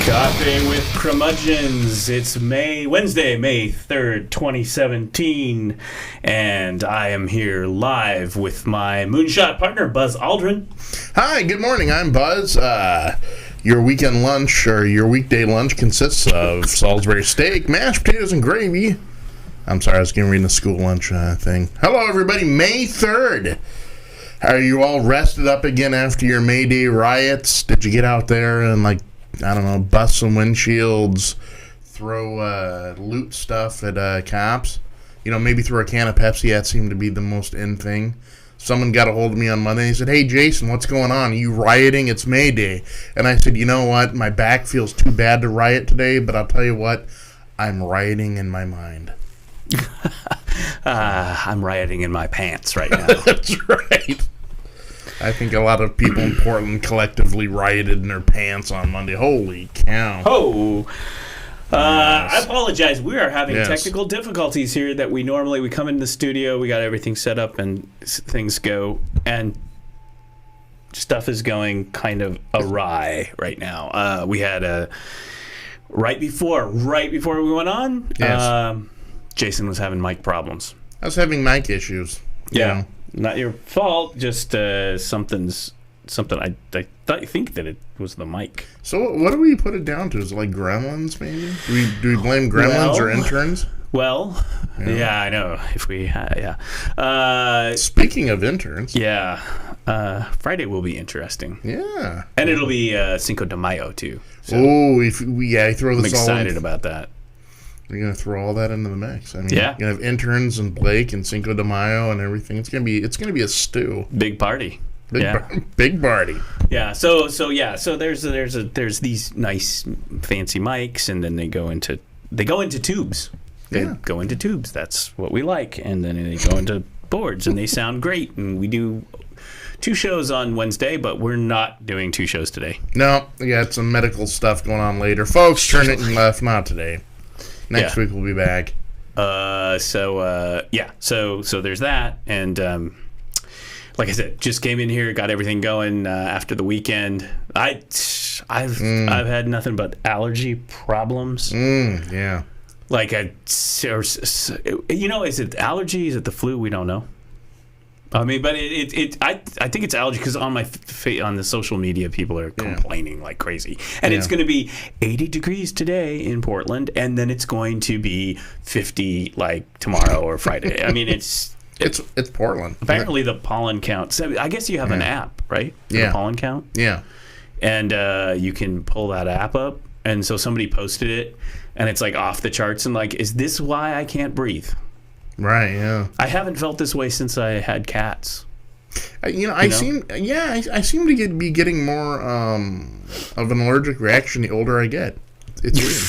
Coffee with Curmudgeons. It's Wednesday, May 3rd, 2017, and I am here live with my moonshot partner, Buzz Aldrin. Hi, good morning. I'm Buzz. Your weekend lunch, or your weekday lunch, consists of Salisbury steak, mashed potatoes, and gravy. I'm sorry, I was going to read the school lunch thing. Hello, everybody. May 3rd. Are you all rested up again after your May Day riots? Did you get out there and, bust some windshields, throw loot stuff at cops? Maybe throw a can of Pepsi. That seemed to be the most in thing. Someone got a hold of me on Monday and said, "Hey, Jason, what's going on? Are you rioting? It's May Day." And I said, "You know what? My back feels too bad to riot today, but I'll tell you what, I'm rioting in my mind." I'm rioting in my pants right now. That's right. I think a lot of people in Portland collectively rioted in their pants on Monday. Holy cow. Oh. I apologize. We are having technical difficulties here that we come in the studio, we got everything set up and things go, and stuff is going kind of awry right now. We had right before we went on, Jason was having mic problems. I was having mic issues. Yeah. Not your fault, just something. I think that it was the mic. So what do we put it down to? Is it like gremlins, maybe? Do we blame gremlins or interns? Well, yeah, I know. If we, Speaking of interns. Yeah. Friday will be interesting. Yeah. And it'll be Cinco de Mayo, too. So I throw this all in. I'm excited about that. You're going to throw all that into the mix. I mean, yeah. You're going to have interns and Blake and Cinco de Mayo and everything. It's going to be a stew. Big party. Big party. Yeah. So there's these nice fancy mics, and then they go into tubes. They go into tubes. That's what we like. And then they go into boards, and they sound great. And we do 2 shows on Wednesday, but we're not doing 2 shows today. No, we got some medical stuff going on later. Folks, turn it left. Not today. Next week we'll be back. So there's that, and like I said, just came in here, got everything going after the weekend. I've had nothing but allergy problems. Yeah. Is it allergy? Is it the flu? We don't know. I mean, but I think it's allergy because on on the social media, people are complaining like crazy. And it's going to be 80 degrees today in Portland, and then it's going to be 50 like tomorrow or Friday. I mean, it's Portland. Apparently, the pollen count. So I guess you have an app, right? For the pollen count. Yeah. And you can pull that app up. And so somebody posted it, and it's like off the charts. And like, is this why I can't breathe? Right, yeah. I haven't felt this way since I had cats. I seem to be getting more of an allergic reaction the older I get. It's weird.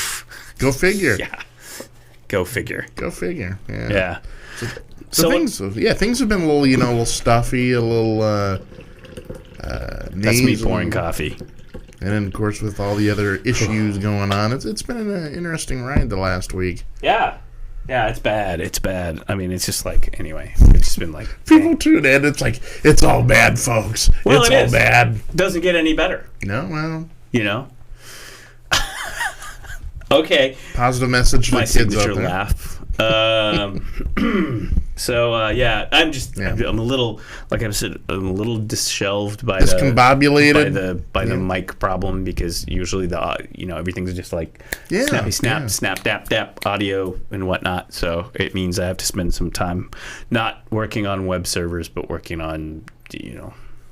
Go figure. Yeah. Go figure. Yeah. So things have been a little stuffy, a little that's me pouring coffee. And then, of course, with all the other issues going on, it's been an interesting ride the last week. Yeah. Yeah, it's bad. I mean, it's just like, anyway, it's just been like... People tune in, it's like, it's all bad, folks. Well, it's all bad. Doesn't get any better. No, well... Okay. Positive message to the kids out there. My signature laugh. I'm a little, like I said, I'm a little disheveled by the mic problem, because usually everything's just like snappy snap dap dap audio and whatnot. So it means I have to spend some time not working on web servers, but working on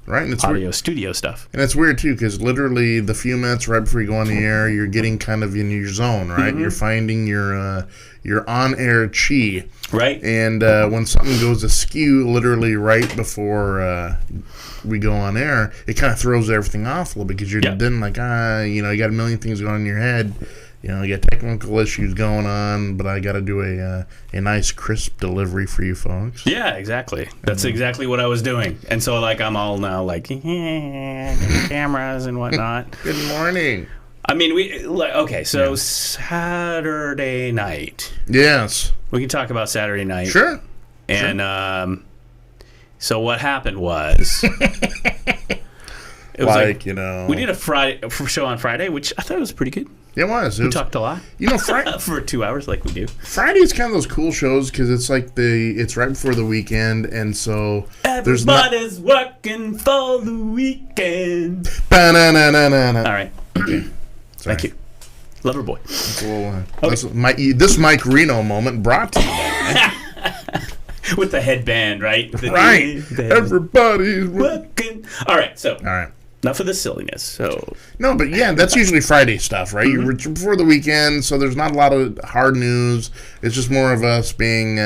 right, and it's audio weird. Studio stuff. And it's weird too, because literally the few minutes right before you go on the air, you're getting kind of in your zone, right? Mm-hmm. You're finding your on-air chi. Right. And when something goes askew literally right before we go on air, it kind of throws everything off a little bit, because you're then like, you got a million things going on in your head. You got technical issues going on, but I got to do a nice, crisp delivery for you folks. Yeah, exactly. That's exactly what I was doing. And so, I'm all now cameras and whatnot. Good morning. I mean, Saturday night. Yes. We can talk about Saturday night. Sure. And so what happened was... It was like, you know. We did a show on Friday, which I thought was pretty good. It was. We talked a lot. You know, Friday for 2 hours, like we do. Friday's kind of those cool shows because it's like it's right before the weekend, and so everybody's working for the weekend. Ba-na-na-na-na-na. All right. Okay. Thank you, Loverboy. This Mike Reno moment brought to you by with the headband, right? Right. Everybody's working. All right. So. All right. Enough of the silliness. So no, but yeah, that's usually Friday stuff, right? You're before the weekend, so there's not a lot of hard news. It's just more of us being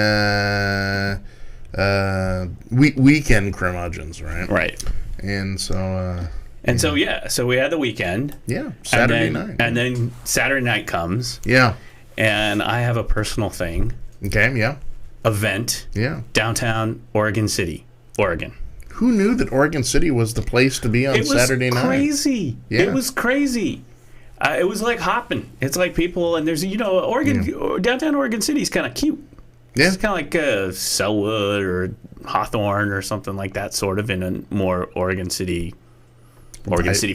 weekend curmudgeons, right? Right. And so. So we had the weekend. Yeah, Saturday night. And then Saturday night comes. Yeah. And I have a personal thing. Okay. Yeah. Event. Yeah. Downtown Oregon City, Oregon. Who knew that Oregon City was the place to be on Saturday night? Crazy. Yeah. It was crazy. It was like hopping. It's like people, and there's, downtown Oregon City is kind of cute. Yeah. It's kind of like Selwood or Hawthorne or something like that, sort of in a more Oregon City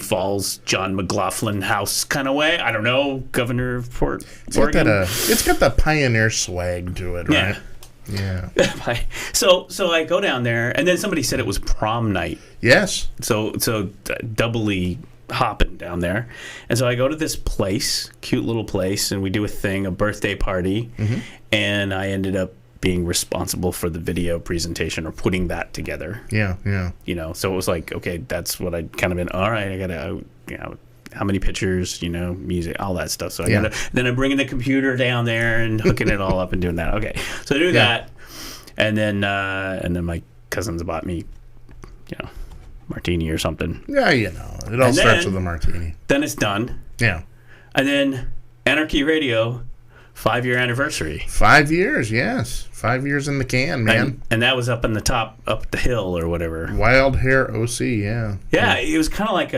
Falls, John McLaughlin house kind of way. I don't know, Governor of Oregon. It's got that pioneer swag to it, right? Yeah. So I go down there, and then somebody said it was prom night. Yes. So doubly hopping down there, and so I go to this place, cute little place, and we do a birthday party, and I ended up being responsible for the video presentation or putting that together. Yeah. So it was like, okay, that's what I'd kind of been. All right, I gotta, how many pictures, music, all that stuff. So then I'm bringing the computer down there and hooking it all up and doing that. Okay, so I do that, and then my cousins bought me, martini or something. Yeah, it all starts with a martini. Then it's done. Yeah, and then Anarchy Radio, 5-year anniversary. 5 years, yes. 5 years in the can, man. And that was up in the top, up the hill or whatever. Wild Hair OC, yeah. Yeah, it was kind of like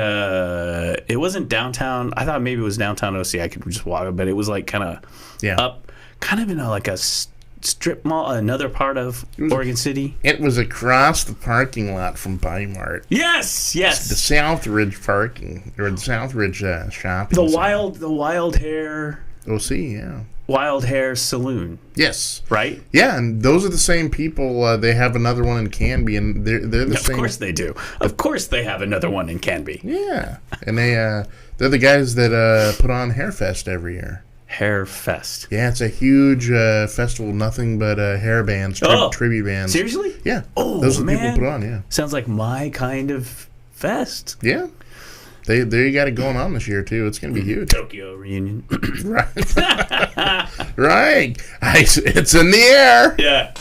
it wasn't downtown. I thought maybe it was downtown OC. I could just walk, but it was like kind of up, kind of in like a strip mall, another part of Oregon City. It was across the parking lot from Bi-Mart. Yes. The Southridge parking, or the Southridge shopping center. The Wild Hair OC, yeah. Wild Hair Saloon. Yes. Right? Yeah, and those are the same people. They have another one in Canby, and they're the same. Of course they do. Of course they have another one in Canby. Yeah. And they're the guys that put on Hairfest every year. Hairfest. Yeah, it's a huge festival, nothing but hair bands, tribute bands. Seriously? Yeah. Oh, those are the man. people put on, yeah. Sounds like my kind of fest. Yeah. They got it going on this year, too. It's going to be huge. Tokyo reunion. Right. Right. It's in the air. Yeah.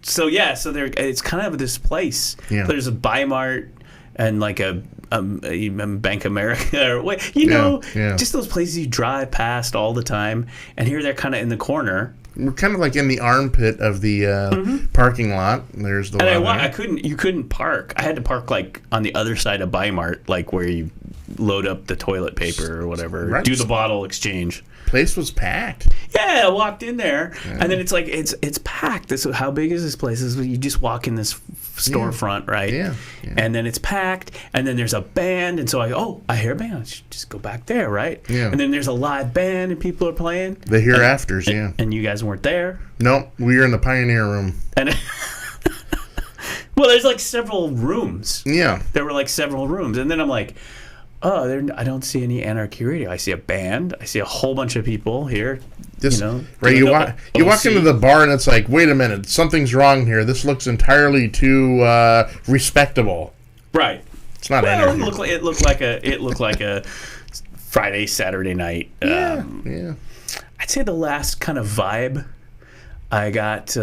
So it's kind of this place. Yeah. There's a Bi-Mart and like a Bank America or just those places you drive past all the time, and here they're kind of in the corner. We're kind of like in the armpit of the parking lot. There's the and you couldn't park. I had to park like on the other side of Bi-Mart, like where you load up the toilet paper or whatever, do the bottle exchange. Place was packed. Yeah, I walked in there, and then it's like it's packed. How big is this place? You just walk in this storefront, right? Yeah. And then it's packed, and then there's a band, and so I hear a band. I should just go back there, right? Yeah. And then there's a live band, and people are playing. The hereafters, yeah. And you guys weren't there. No, we were in the Pioneer Room. And well, there's like several rooms. Yeah. There were like several rooms, and then I'm like, I don't see any Anarchy Radio. I see a band. I see a whole bunch of people here. Right? You walk into the bar and it's like, wait a minute, something's wrong here. This looks entirely too respectable. Right. It's not. Well, it looked like a Friday, Saturday night. Yeah. I'd say the last kind of vibe I got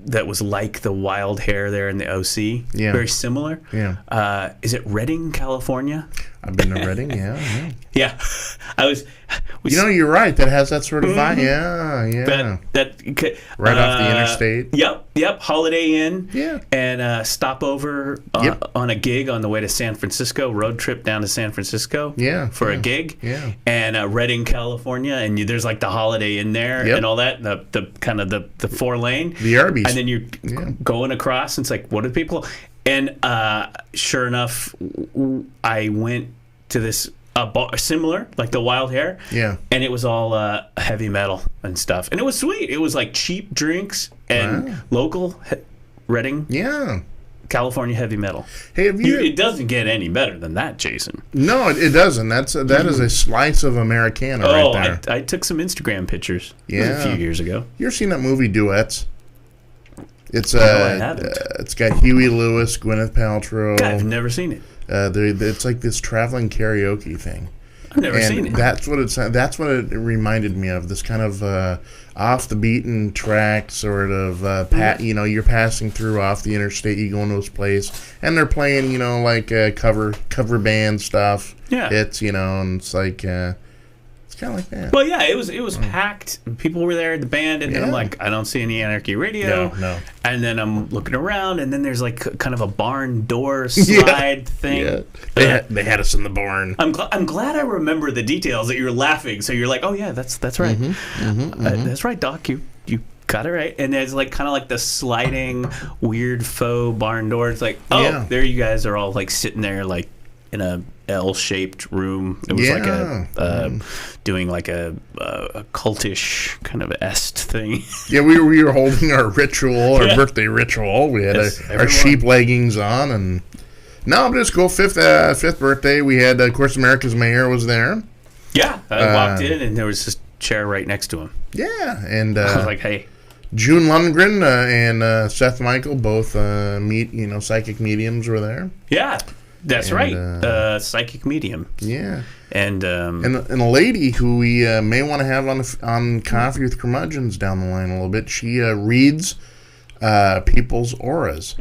that was like the Wild Hair there in the OC. Yeah. Very similar. Yeah. Is it Redding, California? I've been to Redding, yeah. Yeah. You're right. That has that sort of vibe. Yeah. Right off the interstate. Yep. Holiday Inn. Yeah. And stop over on a gig on the way to San Francisco, road trip down to San Francisco. Yeah. For a gig. Yeah. And Redding, California, and there's like the Holiday Inn there and all that, the kind of the 4-lane. The Arby's. And then you're going across, and it's like, what are people? And sure enough, I went to this bar, similar, like the Wild Hair. Yeah. And it was all heavy metal and stuff. And it was sweet. It was like cheap drinks and local Reading, California heavy metal. Hey, have you? It doesn't get any better than that, Jason. No, it doesn't. That is a slice of Americana right there. I took some Instagram pictures a few years ago. You ever seen that movie Duets? It's I haven't. It's got Huey Lewis, Gwyneth Paltrow. I've never seen it. It's like this traveling karaoke thing. I've never seen it. That's what it reminded me of. This kind of off the beaten track sort of you're passing through off the interstate, you go into this place and they're playing, like cover band stuff. Yeah. Hits, and it's like it's kind of like that. Well, yeah, it was packed. People were there at the band, and I'm like, I don't see any Anarchy Radio. No. And then I'm looking around, and then there's like kind of a barn door slide thing. Yeah. They had us in the barn. I'm glad I remember the details that you're laughing. So you're like, oh yeah, that's right. That's right, Doc. You got it right. And there's like kind of like the sliding weird faux barn door. It's like, there you guys are all like sitting there like in a L-shaped room. It was like doing like a cultish kind of est thing. Yeah, we were holding our ritual, our birthday ritual. We had our sheep leggings on, and no, but it's cool. Fifth birthday. We had, of course, America's Mayor was there. Yeah, I walked in and there was this chair right next to him. Yeah, and I was like, hey. June Lundgren and Seth Michael, both psychic mediums, were there. Yeah. That's right. Psychic medium. Yeah. And a lady who we may want to have on Coffee with Curmudgeons down the line a little bit. She reads people's auras.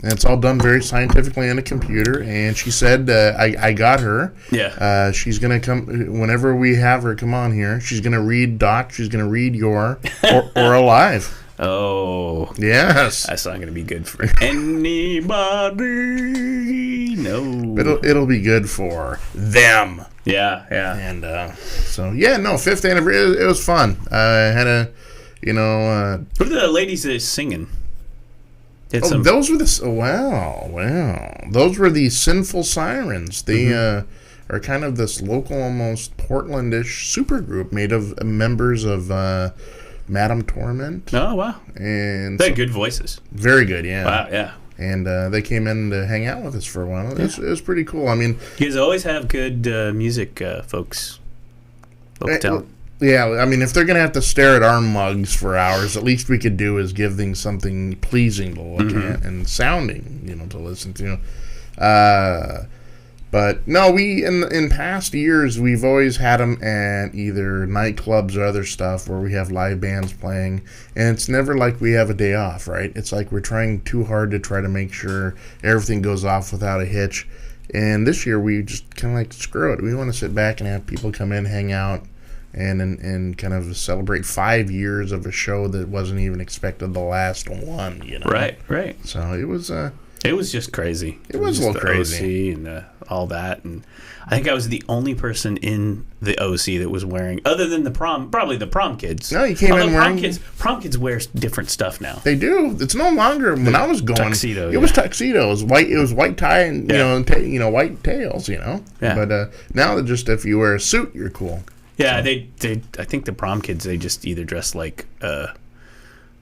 And it's all done very scientifically on a computer. And she said, I got her. Yeah. She's going to come, whenever we have her come on here, she's going to read Doc. She's going to read your aura live. Oh. Yes. That's not going to be good for anybody. No. It'll be good for them. Yeah. And fifth anniversary. It was fun. I had a, What are the ladies that are singing? Those were those were the Sinful Sirens. They are kind of this local, almost Portlandish supergroup made of members of Madame Torment. Oh, wow. And they had good voices. Very good, yeah. Wow, yeah. And they came in to hang out with us for a while. It was pretty cool. I mean, you guys always have good music, folks. Yeah, I mean, if they're going to have to stare at our mugs for hours, at least we could do is give things something pleasing to look at and sounding, to listen to. But no, we in past years we've always had them at either nightclubs or other stuff where we have live bands playing, and it's never like we have a day off, right? It's like we're trying too hard to try to make sure everything goes off without a hitch. And this year we just kind of like, screw it. We want to sit back and have people come in, hang out, and kind of celebrate 5 years of a show that wasn't even expected the last one, Right. So it was just crazy. It was a little crazy. OC and all that, and I think I was the only person in the OC that was wearing, other than probably the prom kids. No, you came in wearing... Prom kids wear different stuff now. They do. It's no longer, when I was going... Tuxedo. It was tuxedo. It was white tie and, white tails, Yeah. But now that just if you wear a suit, you're cool. Yeah, so. I think the prom kids, they just either dress like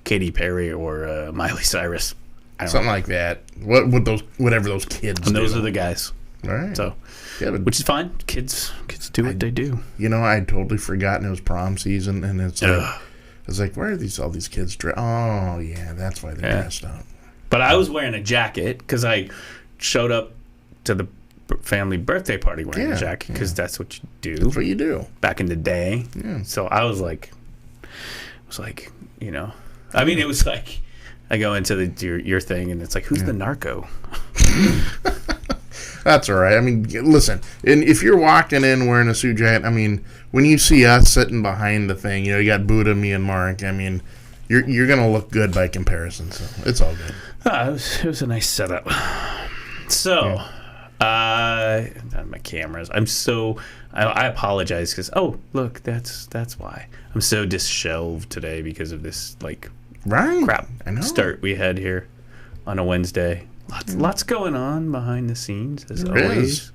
Katy Perry or Miley Cyrus. Something like that. Whatever those kids do. And those are the guys. All right. So, which is fine. Kids do what they do. I'd totally forgotten it was prom season, and it's like, why are all these kids dressed? Oh, yeah, that's why they're dressed up. But I was wearing a jacket because I showed up to the family birthday party wearing a jacket because that's what you do. That's what you do. Back in the day. Yeah. So I was like, I mean, it was like, I go into your thing and it's like, who's the narco? That's all right. I mean, listen, and if you're walking in wearing a suit jacket, I mean, when you see us sitting behind the thing, you got Buddha, me, and Mark, I mean, you're going to look good by comparison, so it's all good. It was a nice setup. So, my cameras. I apologize because, look, that's why. I'm so disheveled today because of this, crap I know. start we had here on a Wednesday. Lots going on behind the scenes, as always.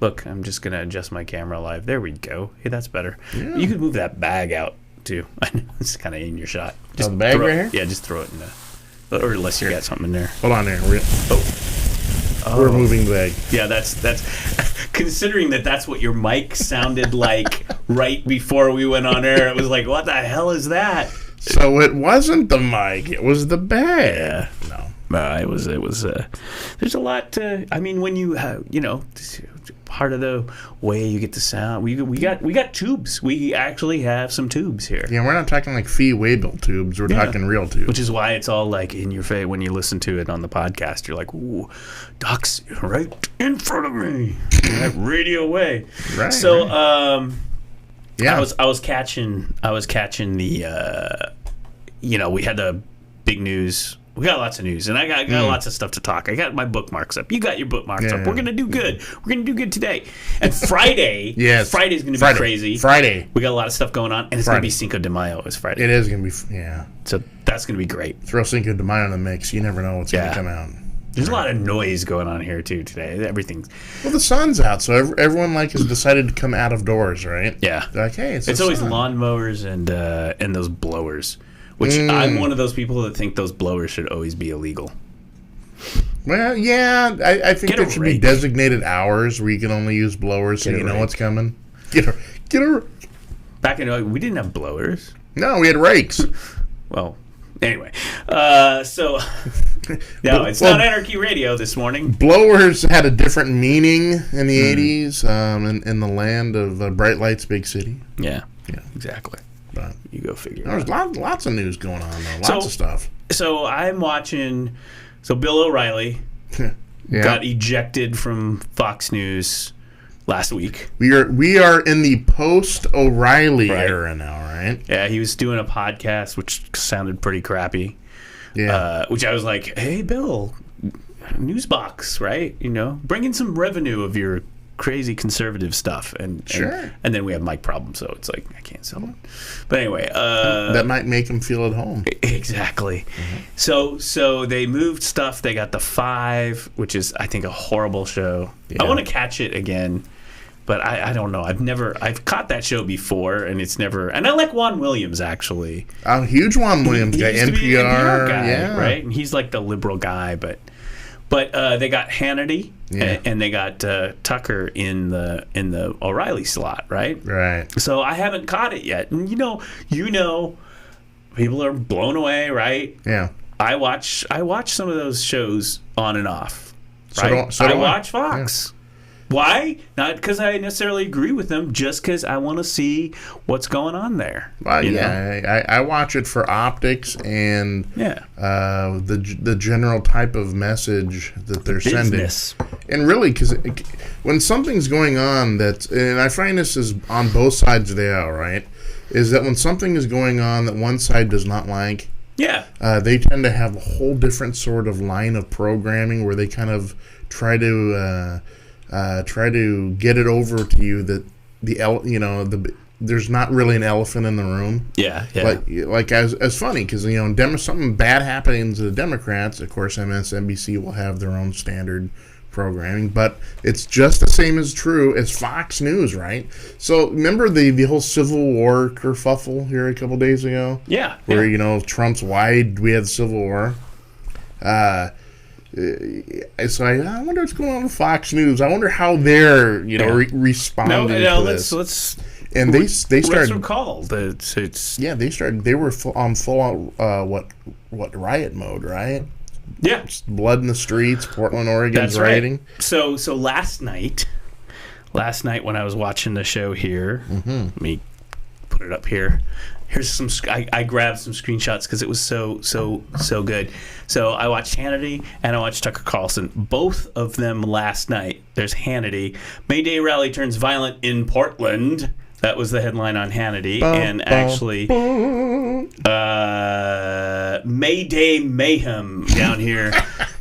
Look, I'm just going to adjust my camera live. There we go. Hey, that's better. Yeah. You could move that bag out, too. I know it's kind of in your shot. Just the bag right here? Yeah, just throw it in the... Or unless you got something in there. Hold on there. We're moving the bag. Yeah, that's... Considering that's what your mic sounded like right before we went on air, it was like, what the hell is that? So it wasn't the mic. It was the bag. Yeah. No. It was. There's a lot to. I mean, when you part of the way you get the sound. We got tubes. We actually have some tubes here. Yeah, we're not talking like Fee Waybill tubes. We're talking real tubes. Which is why it's all like in your face when you listen to it on the podcast. You're like, ooh, Doc's right in front of me. That radio way. Right. So, yeah, I was catching the. We had the big news. We got lots of news, and I got lots of stuff to talk. I got my bookmarks up. You got your bookmarks up. We're going to do good. We're going to do good today. And Friday, Friday's going to be crazy. Friday. We got a lot of stuff going on, and it's going to be Cinco de Mayo is Friday. It is going to be, yeah. So that's going to be great. Throw Cinco de Mayo in the mix. You never know what's going to come out. There's a lot of noise going on here, too, today. Everything's... Well, the sun's out, so everyone, has decided to come out of doors, right? Yeah. They're like, hey, it's always sun. Lawnmowers and those blowers. Which I'm one of those people that think those blowers should always be illegal. Well, yeah, I think there should be designated hours where you can only use blowers so you know what's coming. Get a. Back in we didn't have blowers. No, we had rakes. Well, anyway, so no, it's not Anarchy Radio this morning. Blowers had a different meaning in the 80s in the land of Bright Lights, Big City. Yeah, exactly. But you go figure. There's lots of news going on, though. Lots of stuff. So I'm watching. So Bill O'Reilly got ejected from Fox News last week. We are in the post O'Reilly era now, right? Yeah, he was doing a podcast which sounded pretty crappy. Yeah. Which I was like, hey, Bill, NuzBox, right? Bring in some revenue of your crazy conservative stuff, and then we have mic problems, so it's like I can't sell it. But anyway, that might make him feel at home. Exactly. Mm-hmm. So they moved stuff. They got the 5, which is I think a horrible show. Yeah. I want to catch it again, but I don't know. I've caught that show before, and it's never. And I like Juan Williams actually. A huge Juan Williams guy, NPR guy, right? And he's like the liberal guy, but they got Hannity and they got Tucker in the O'Reilly slot, right? Right. So I haven't caught it yet, and people are blown away, right? Yeah. I watch some of those shows on and off, right? So do I watch Fox. Yeah. Why? Not because I necessarily agree with them, just because I want to see what's going on there. Well, I watch it for optics and the general type of message that they're sending. And really, because when something's going on and I find this is on both sides of the aisle, right, is that when something is going on that one side does not like, they tend to have a whole different sort of line of programming where they kind of try to get it over to you that there's not really an elephant in the room. Yeah. Like as funny because something bad happens to the Democrats. Of course, MSNBC will have their own standard programming, but it's just the same as true as Fox News, right? So remember the whole Civil War kerfuffle here a couple days ago? Yeah. Where Trump's wide, we had the Civil War. So I wonder what's going on with Fox News. I wonder how they're responding to this. Let's and they started recall that they were on full out what riot mode, right? Yeah, just blood in the streets. Portland, Oregon's rioting. Right. So last night when I was watching the show here, let me put it up here. Here's some. I grabbed some screenshots because it was so good. So I watched Hannity and I watched Tucker Carlson. Both of them last night. There's Hannity. May Day rally turns violent in Portland. That was the headline on Hannity. Actually, May Day mayhem down here.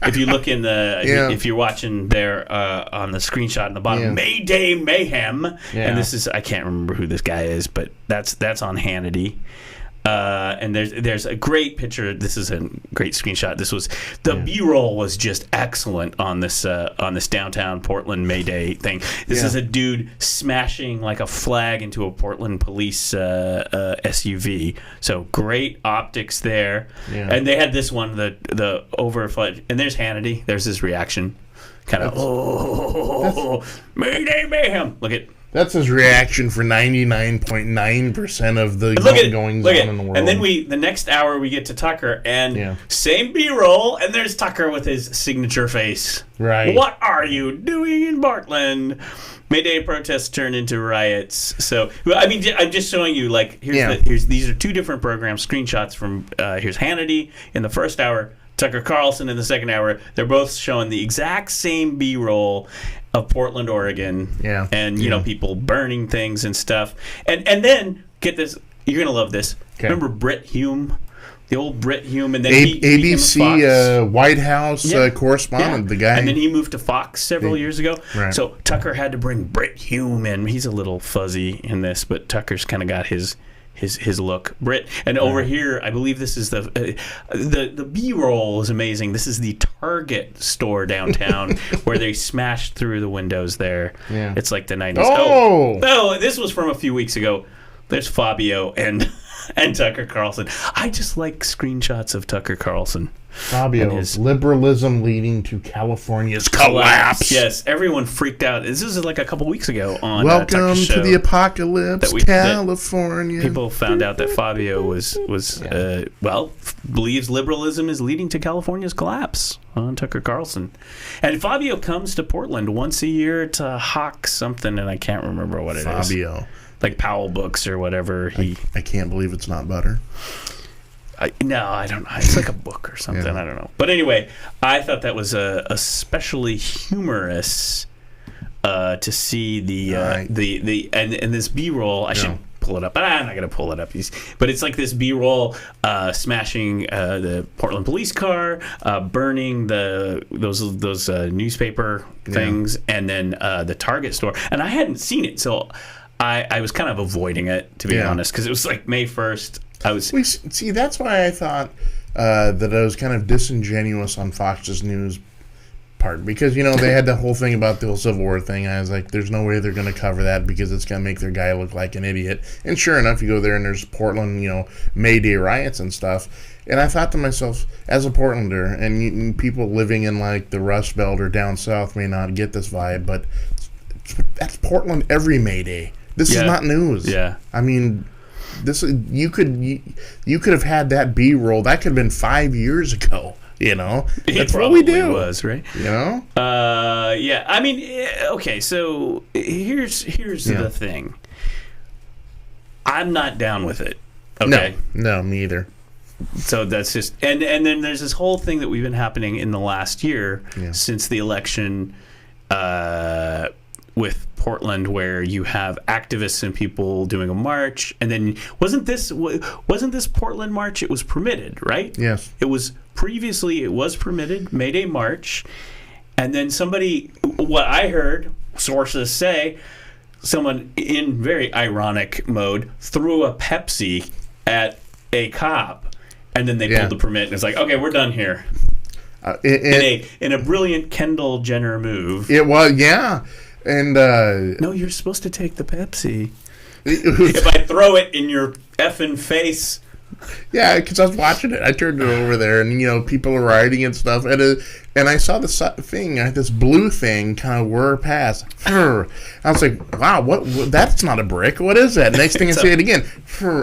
If you look in if you're watching there on the screenshot in the bottom, May Day mayhem. And this is I can't remember who this guy is, but that's on Hannity. And there's a great picture. This is a great screenshot. This was the B-roll was just excellent on this downtown Portland May Day thing. This is a dude smashing like a flag into a Portland police SUV. So great optics there. Yeah. And they had this one, the overflight, and there's Hannity. There's his reaction, kind of Mayday mayhem. Look at. That's his reaction for 99.9% of the goings on in the world. And then the next hour we get to Tucker, and same B-roll, and there's Tucker with his signature face. Right. What are you doing in Portland? May Day protests turn into riots. So, I mean, I'm just showing you, like, these are two different programs, screenshots from, here's Hannity in the first hour, Tucker Carlson in the second hour. They're both showing the exact same B-roll of Portland, Oregon, and people burning things and stuff, and then get this. You're gonna love this. Okay. Remember Brit Hume, the old Brit Hume, and then ABC White House correspondent, the guy, and then he moved to Fox several years ago. Right. So Tucker had to bring Brit Hume in. He's a little fuzzy in this, but Tucker's kind of got his look. Brit, and over here, I believe this is the B-roll is amazing. This is the Target store downtown where they smashed through the windows there. Yeah. It's like the 90s. Oh, this was from a few weeks ago. There's Fabio and Tucker Carlson. I just like screenshots of Tucker Carlson. Fabio's liberalism leading to California's collapse. Yes, everyone freaked out. This is like a couple weeks ago on Welcome Tucker's show to the apocalypse, California. People found out that Fabio was believes liberalism is leading to California's collapse on Tucker Carlson. And Fabio comes to Portland once a year to hawk something, and I can't remember what it is. Fabio. Like Powell Books or whatever. I can't believe it's not butter. No, I don't know. It's like a book or something. I don't know. But anyway, I thought that was especially humorous to see the this B-roll. I should pull it up, but I'm not going to pull it up. But it's like this B-roll smashing the Portland police car, burning those newspaper things, and then the Target store. And I hadn't seen it, so I was kind of avoiding it, to be honest, because it was like May 1st. See, that's why I thought that I was kind of disingenuous on Fox's news part, because they had the whole thing about the whole Civil War thing. I was like, there's no way they're going to cover that because it's going to make their guy look like an idiot. And sure enough, you go there and there's Portland, May Day riots and stuff. And I thought to myself, as a Portlander, and people living in like the Rust Belt or down south may not get this vibe, but that's Portland every May Day. This is not news. Yeah, I mean. You could have had that B-roll. That could have been 5 years ago. That's what we do. Was right. I mean, okay. So here's the thing. I'm not down with it. Okay. No, me either. So that's just and then there's this whole thing that we've been happening in the last year since the election. With Portland, where you have activists and people doing a march, and then wasn't this Portland march? It was permitted, right? Yes. It was permitted, May Day march, and then what I heard sources say, someone in very ironic mode threw a Pepsi at a cop, and then they pulled the permit, and it's like, okay, we're done here. In a brilliant Kendall Jenner move. It was, And no, you're supposed to take the Pepsi. If I throw it in your effing face. Yeah, because I was watching it. I turned it over there, and people are riding and stuff, and I saw this thing, this blue thing, kind of whir past. I was like, "Wow, what? That's not a brick. What is that?" Next thing I see it again.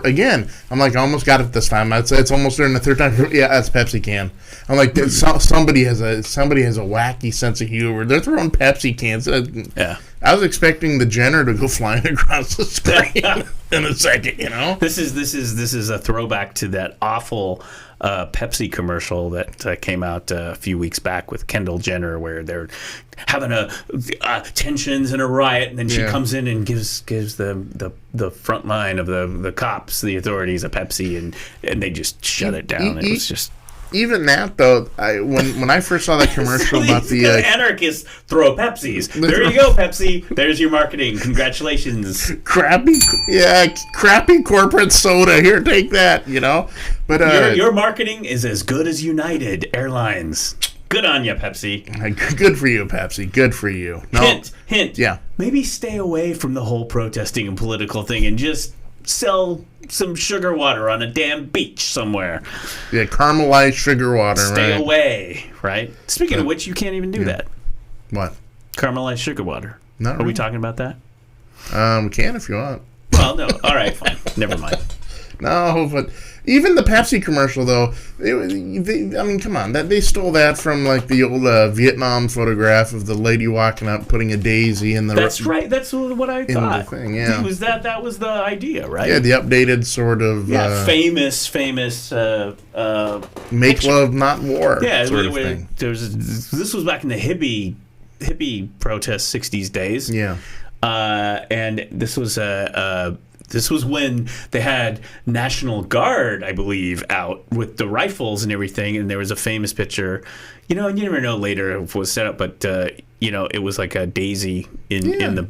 Again, I'm like, I almost got it this time. It's almost during the third time. Yeah, that's Pepsi can. I'm like, somebody has a wacky sense of humor. They're throwing Pepsi cans. I was expecting the Jenner to go flying across the screen in a second. This is a throwback to that awful Pepsi commercial that came out a few weeks back with Kendall Jenner, where they're having tensions and a riot, and then she comes in and gives the front line of the cops, the authorities, a Pepsi, and they just shut it down. It was just. even that though, when I first saw that commercial about the anarchists throw Pepsis. There you go, Pepsi. There's your marketing. Congratulations. Crappy corporate soda. Here, take that. But your marketing is as good as United Airlines. Good on you, Pepsi. Good for you, Pepsi. Good for you. No. Hint. Yeah. Maybe stay away from the whole protesting and political thing and just sell some sugar water on a damn beach somewhere. Yeah, caramelized sugar water. Stay away, right? Speaking of which, you can't even do that. What? Caramelized sugar water. Are we talking about that? We can if you want. Well, no. All right, fine. Never mind. No, but even the Pepsi commercial, though, come on. They stole that from, like, the old Vietnam photograph of the lady walking up, putting a daisy in the... That's right. That's what I thought. The thing, yeah. That was the idea, right? Yeah, the updated sort of... famous... make picture. Love, not war sort of thing. This was back in the hippie protest 60s days. Yeah. And this was when they had National Guard, I believe, out with the rifles and everything, and there was a famous picture. And you never know later if it was set up, but it was like a daisy in the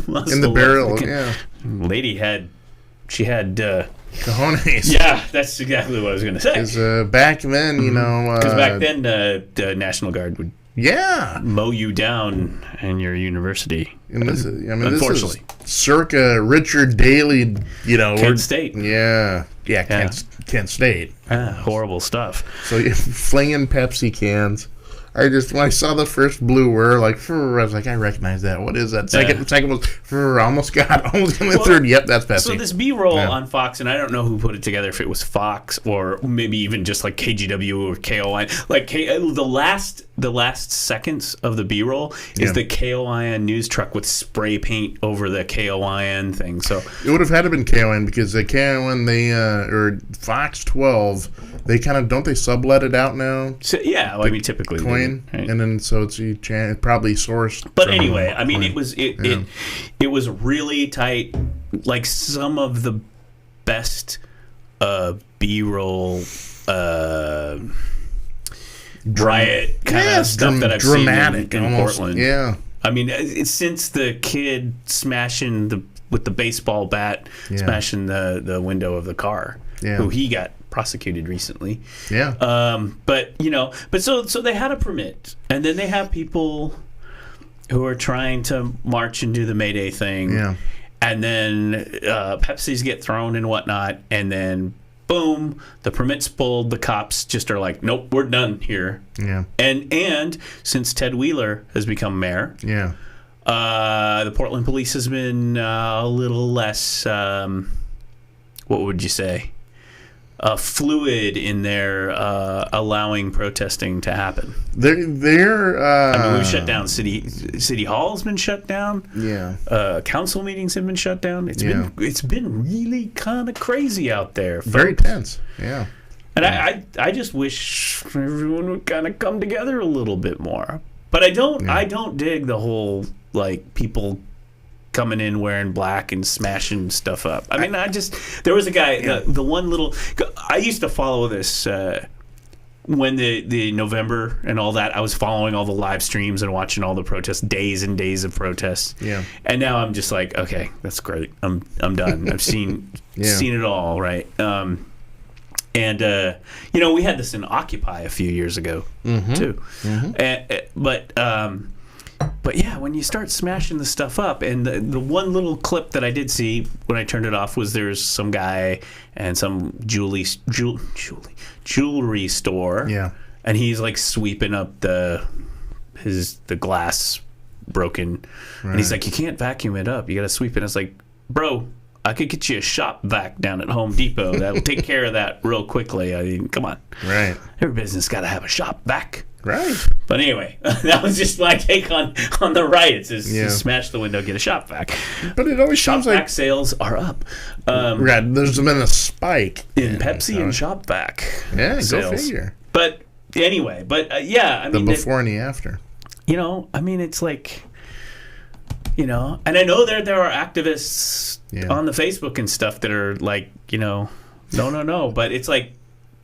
muzzle. In the barrel. Yeah. Lady had cojones. Yeah, that's exactly what I was going to say. Because back then, because back then the National Guard would mow you down in your university. And unfortunately, this is circa Richard Daley, Kent State. Yeah. Kent State. Horrible stuff. So you're flinging Pepsi cans. When I saw the first blue whir, I was like, I recognize that. What is that? Second was, almost got the third. Yep, that's Pepsi. So this B-roll on Fox, and I don't know who put it together, if it was Fox or maybe even just like KGW or KOIN. Like the last seconds of the B-roll is the KOIN news truck with spray paint over the KOIN thing. So it would have had to been KOIN because the KOIN or Fox 12, they kind of don't they sublet it out now? So, typically. Right? And then so it's probably sourced. But anyway, it was really tight. Like some of the best B-roll riot kind of stuff that I've seen in Portland. Yeah, I mean, since the kid smashing with the baseball bat, smashing the window of the car, who he got prosecuted recently. Yeah. But so they had a permit, and then they have people who are trying to march and do the May Day thing. Yeah. And then Pepsis get thrown and whatnot, and then boom, the permit's pulled. The cops just are like, nope, we're done here. Yeah. And since Ted Wheeler has become mayor, the Portland police has been a little less. What would you say? Fluid in their allowing protesting to happen. We've shut down city hall's been shut down. Yeah. Council meetings have been shut down. It's been really kind of crazy out there. Folks. Very tense. Yeah. And I just wish everyone would kind of come together a little bit more. But I don't dig the whole like people coming in wearing black and smashing stuff up. I mean, there was a guy, the one little, I used to follow this when the November and all that. I was following all the live streams and watching all the protests, days and days of protests. Yeah. And now I'm just like, okay, that's great. I'm done. I've seen it all, right? And we had this in Occupy a few years ago too. Mm-hmm. But yeah, when you start smashing the stuff up, and the one little clip that I did see when I turned it off was there's some guy and some jewelry store, and he's like sweeping up the glass broken, and he's like, you can't vacuum it up, you got to sweep it. It's like, bro, I could get you a shop vac down at Home Depot that'll take care of that real quickly. I mean, come on, right? Every business got to have a shop vac. Right. But anyway, that was just my take on the riots. Smash the window, get a shop vac. But it always shop seems like vac sales are up. There's been a spike in Pepsi and shop vac. Yeah, sales. Go figure. But anyway, I mean, the before and the after. I mean, it's like, and I know there are activists on the Facebook and stuff that are like, no, but it's like,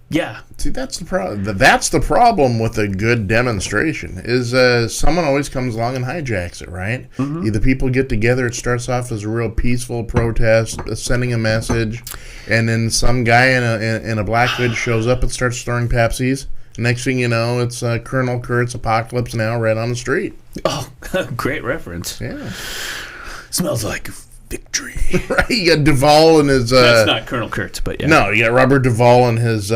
Yeah. See, that's the problem. That's the problem with a good demonstration is someone always comes along and hijacks it, right? Mm-hmm. Either people get together, it starts off as a real peaceful protest, sending a message, and then some guy in a black hood shows up and starts throwing Pepsis. Next thing you know, it's Colonel Kurt's Apocalypse Now right on the street. Oh, great reference. Yeah. Smells like victory. Right, you got Duvall and his... That's not Colonel Kurtz, but yeah. No, you got Robert Duvall and his,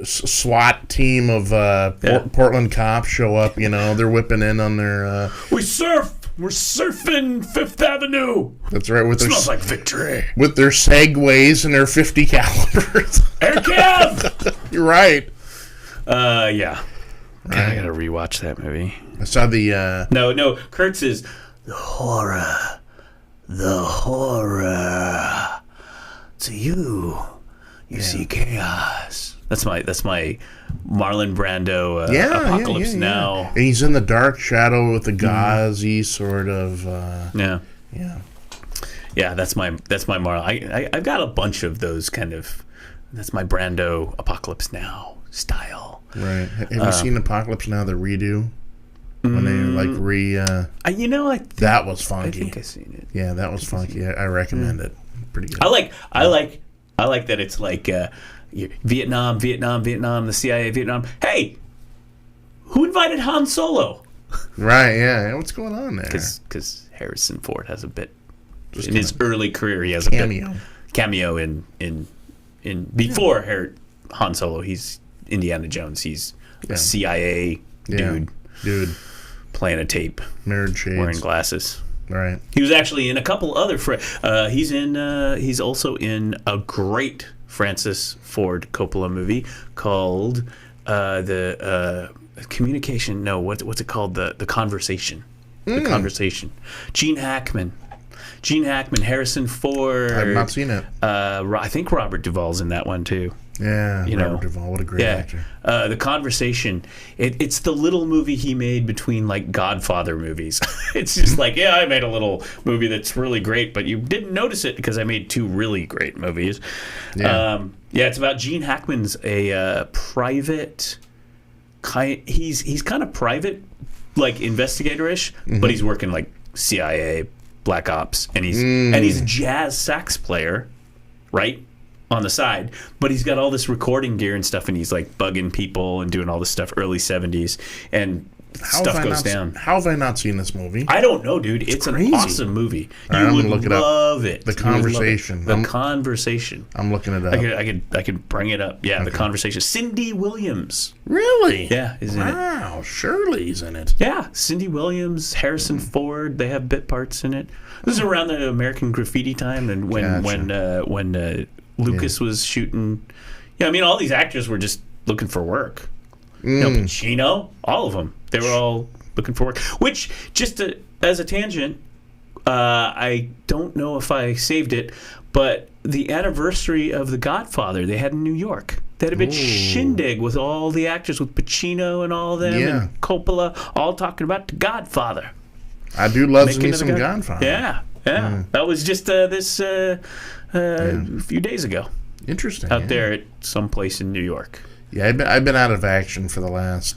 SWAT team of Portland cops show up, they're whipping in on their... We surf! We're surfing Fifth Avenue! That's right. With Smells like victory. With their Segways and their 50 calibers. Air Cav! You're right. Yeah. Right. I gotta rewatch that movie. I saw the... No, Kurtz is... The horror. To you see chaos. That's my Marlon Brando Apocalypse Now. And he's in the dark shadow with the gauzy sort of... Yeah. That's my Marlon. I've got a bunch of those kind of... That's my Brando Apocalypse Now style. Right. Have you seen Apocalypse Now, the redo? When they that was funky. I think I've seen it. Yeah, that was funky. I recommend it. Pretty good. I like that it's like Vietnam, the CIA, Vietnam. Hey, who invited Han Solo? Right. Yeah. What's going on there? Because Harrison Ford has a bit Just in his early career. He has cameo. a cameo in before Han Solo. He's Indiana Jones. He's a CIA dude. Playing a tape, mirrored shades, wearing glasses. Right. He was actually in a couple other. He's also in a great Francis Ford Coppola movie called the Communication. No, what's it called? The Conversation. The Conversation. Gene Hackman, Harrison Ford. I've not seen it. I think Robert Duvall's in that one too. Yeah, Robert Duvall, what a great actor. The Conversation, it's the little movie he made between like Godfather movies. It's just like, I made a little movie that's really great, but you didn't notice it because I made two really great movies. Yeah, it's about Gene Hackman's a private he's kind of private, like investigator-ish, but he's working like CIA, Black Ops, and he's a jazz sax player, right? On the side, but he's got all this recording gear and stuff, and he's like bugging people and doing all this stuff early 70s, and stuff goes down. How have I not seen this movie? I don't know, dude. It's an awesome movie. You would love it. The Conversation. The Conversation. I'm looking it up. I could bring it up. Yeah, okay. The Conversation. Cindy Williams. Really? Yeah, is in it. Wow, Shirley's in it. Yeah, Cindy Williams, Harrison Ford. They have bit parts in it. This is around the American Graffiti time, and when Lucas was shooting. Yeah, I mean, all these actors were just looking for work. Pacino, all of them. They were all looking for work. Which, just as a tangent, I don't know if I saved it, but the anniversary of The Godfather they had in New York. They had a big shindig with all the actors, with Pacino and all of them, and Coppola, all talking about The Godfather. I do love me some Godfather. Yeah. That was just a few days ago. Interesting. Out there at some place in New York. Yeah, I've been out of action for the last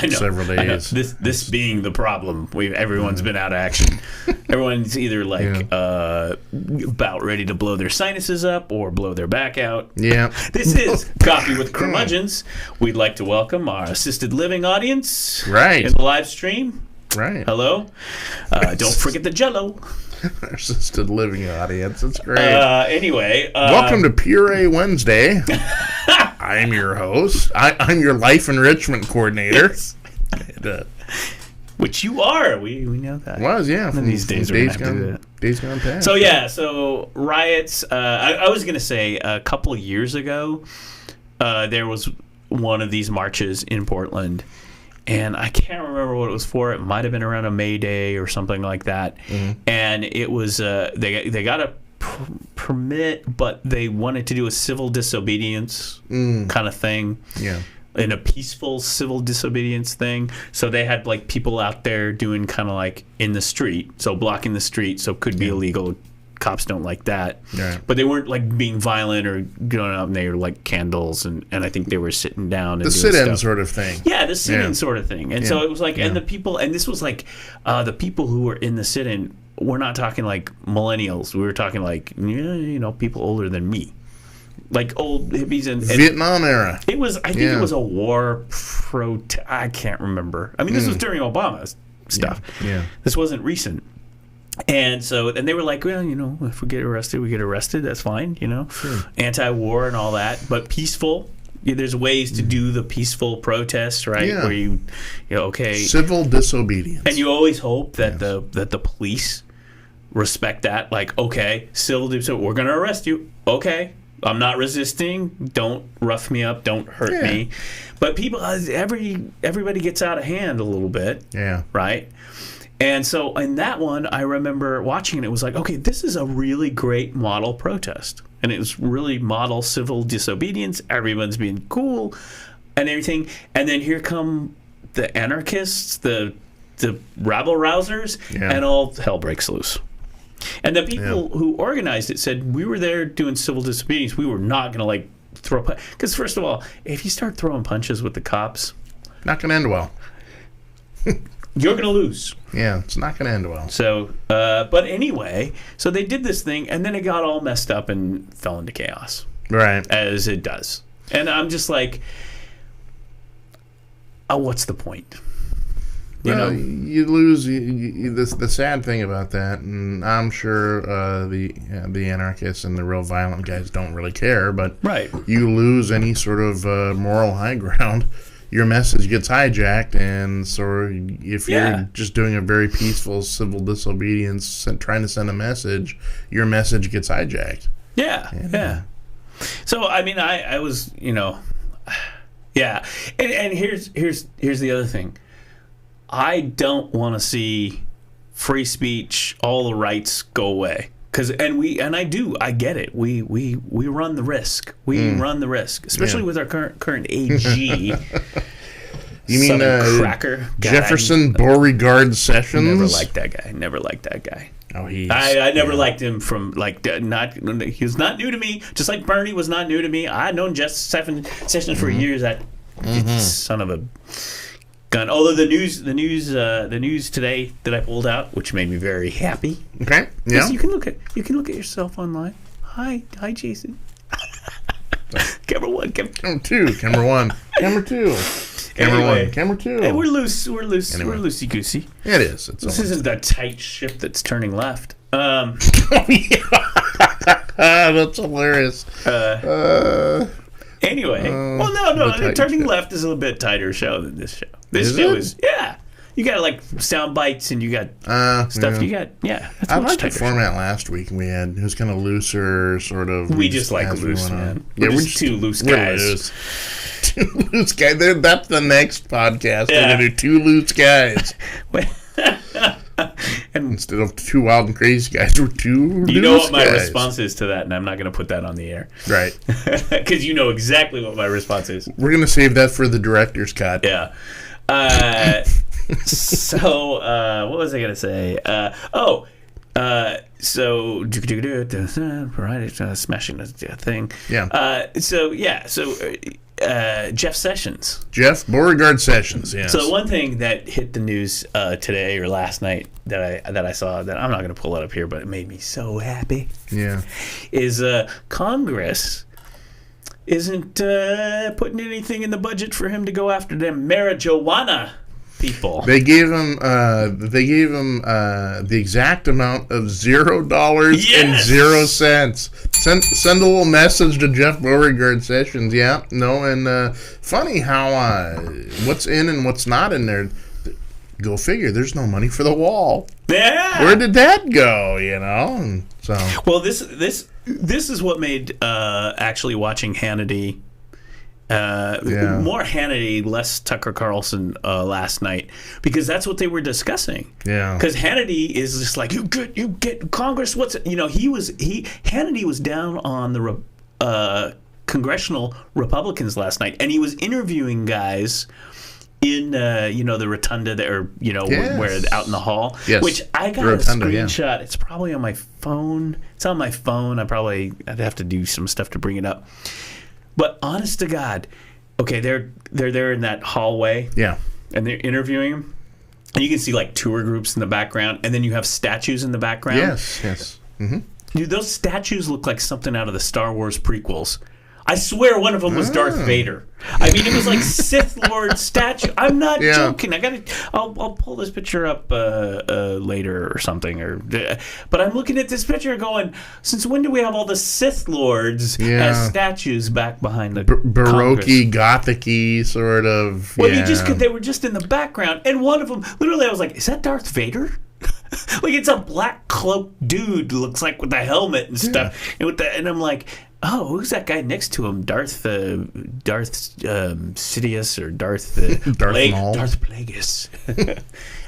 several days. This being the problem, everyone's been out of action. Everyone's either like about ready to blow their sinuses up or blow their back out. Yeah. This is Coffee with Curmudgeons. We'd like to welcome our assisted living audience. Right. In the live stream. Right. Hello. Don't forget the Jell-O. Our assisted living audience. It's great. Anyway. Welcome to Puree Wednesday. I'm your host. I'm your life enrichment coordinator. Yes. Which you are. We know that. Was, yeah. From these days gone past. So riots. I was going to say a couple of years ago, there was one of these marches in Portland. And I can't remember what it was for. It might have been around a May Day or something like that. Mm-hmm. And it was they got a permit, but they wanted to do a civil disobedience kind of thing. Yeah. In a peaceful civil disobedience thing. So they had like people out there doing kind of like in the street, so blocking the street, so it could be illegal cops don't like that. Right. But they weren't like being violent or going up, and they were like candles, and I think they were sitting down and the sit-in sort of thing. Yeah, the sit-in sort of thing. And so it was like, and the people, and this was like the people who were in the sit-in. We're not talking like millennials. We were talking like people older than me. Like old hippies and Vietnam era. It was, I think it was a war I can't remember. I mean, this was during Obama's stuff. Yeah. This wasn't recent. And so, and they were like, well, if we get arrested, we get arrested. That's fine, Sure. Anti-war and all that, but peaceful. There's ways to do the peaceful protest, right? Yeah. Where okay. Civil disobedience. And you always hope that the police respect that. Like, okay, civil disobedience, we're going to arrest you. Okay. I'm not resisting. Don't rough me up. Don't hurt me. But people, everybody gets out of hand a little bit. Yeah. Right? And so in that one, I remember watching it. It was like, okay, this is a really great model protest. And it was really model civil disobedience. Everyone's being cool and everything. And then here come the anarchists, the rabble-rousers, and all hell breaks loose. And the people who organized it said, we were there doing civil disobedience. We were not going to, throw... Because, first of all, if you start throwing punches with the cops... Not going to end well. You're going to lose. Yeah, it's not going to end well. So, but anyway, so they did this thing, and then it got all messed up and fell into chaos. Right. As it does. And I'm just like, what's the point? You lose. The sad thing about that, and I'm sure the anarchists and the real violent guys don't really care, but you lose any sort of moral high ground. Your message gets hijacked, and so if you're just doing a very peaceful civil disobedience and trying to send a message, your message gets hijacked. Yeah. So I mean, I was, and here's the other thing. I don't want to see free speech, all the rights go away. I get it. We run the risk. Run the risk, especially with our current AG. You mean cracker Jefferson Beauregard Sessions? Never liked that guy. Oh, I never liked him from he was not new to me. Just like Bernie was not new to me. I had known Jeff Sessions for years. That son of a gun. Although the news today that I pulled out, which made me very happy. Okay. Yeah. You can look at yourself online. Hi, Jason. Camera 1, camera 2, camera 1, camera 2. Camera 1, camera 2. Hey, we're loosey goosey. It is. This isn't the tight ship that's turning left. That's hilarious. Anyway, no. Turning left is a little bit tighter show than this show. This show is you got sound bites and you got stuff. You got that's I liked the format last week. We had it was kind of looser, sort of. We just like loose, man. We're just two loose guys. Two loose guys. That's the next podcast. We're gonna do two loose guys. And instead of two wild and crazy guys, we're two loose guys. You know what my response is to that, and I'm not going to put that on the air. Right. Because you know exactly what my response is. We're going to save that for the director's cut. Yeah. So, what was I going to say? Smashing the thing. Yeah. Jeff Sessions. Jeff Beauregard Sessions, yes. So one thing that hit the news today or last night that I saw, that I'm not going to pull it up here, but it made me so happy. Yeah. Is Congress isn't putting anything in the budget for him to go after them marijuana people. They gave him the exact amount of $0 and 0 cents. Send a little message to Jeff Beauregard Sessions. Yeah, no, and funny how what's in and what's not in there. Go figure. There's no money for the wall. Yeah. Where did that go? And so. Well, this is what made actually watching Hannity. More Hannity, less Tucker Carlson last night, because that's what they were discussing. Yeah. Because Hannity is just like, you get Congress. Hannity was down on the congressional Republicans last night, and he was interviewing guys in the rotunda there, where out in the hall. Yes. Which I got rotunda, a screenshot. Yeah. It's probably on my phone. It's on my phone. I'd have to do some stuff to bring it up. But honest to God, okay, they're there in that hallway. Yeah. And they're interviewing him. And you can see like tour groups in the background, and then you have statues in the background. Yes. Mm-hmm. Dude, those statues look like something out of the Star Wars prequels. I swear one of them was Darth Vader. I mean, it was like Sith Lord statue. I'm not joking. I'll pull this picture up later or something. But I'm looking at this picture going, since when do we have all the Sith Lords as statues back behind the Baroque, Gothic-y sort of? Well, they were just in the background, and one of them, literally, I was like, is that Darth Vader? Like, it's a black cloaked dude, looks like, with a helmet and stuff, and I'm like, oh, who's that guy next to him? Darth Sidious or Darth Plagueis.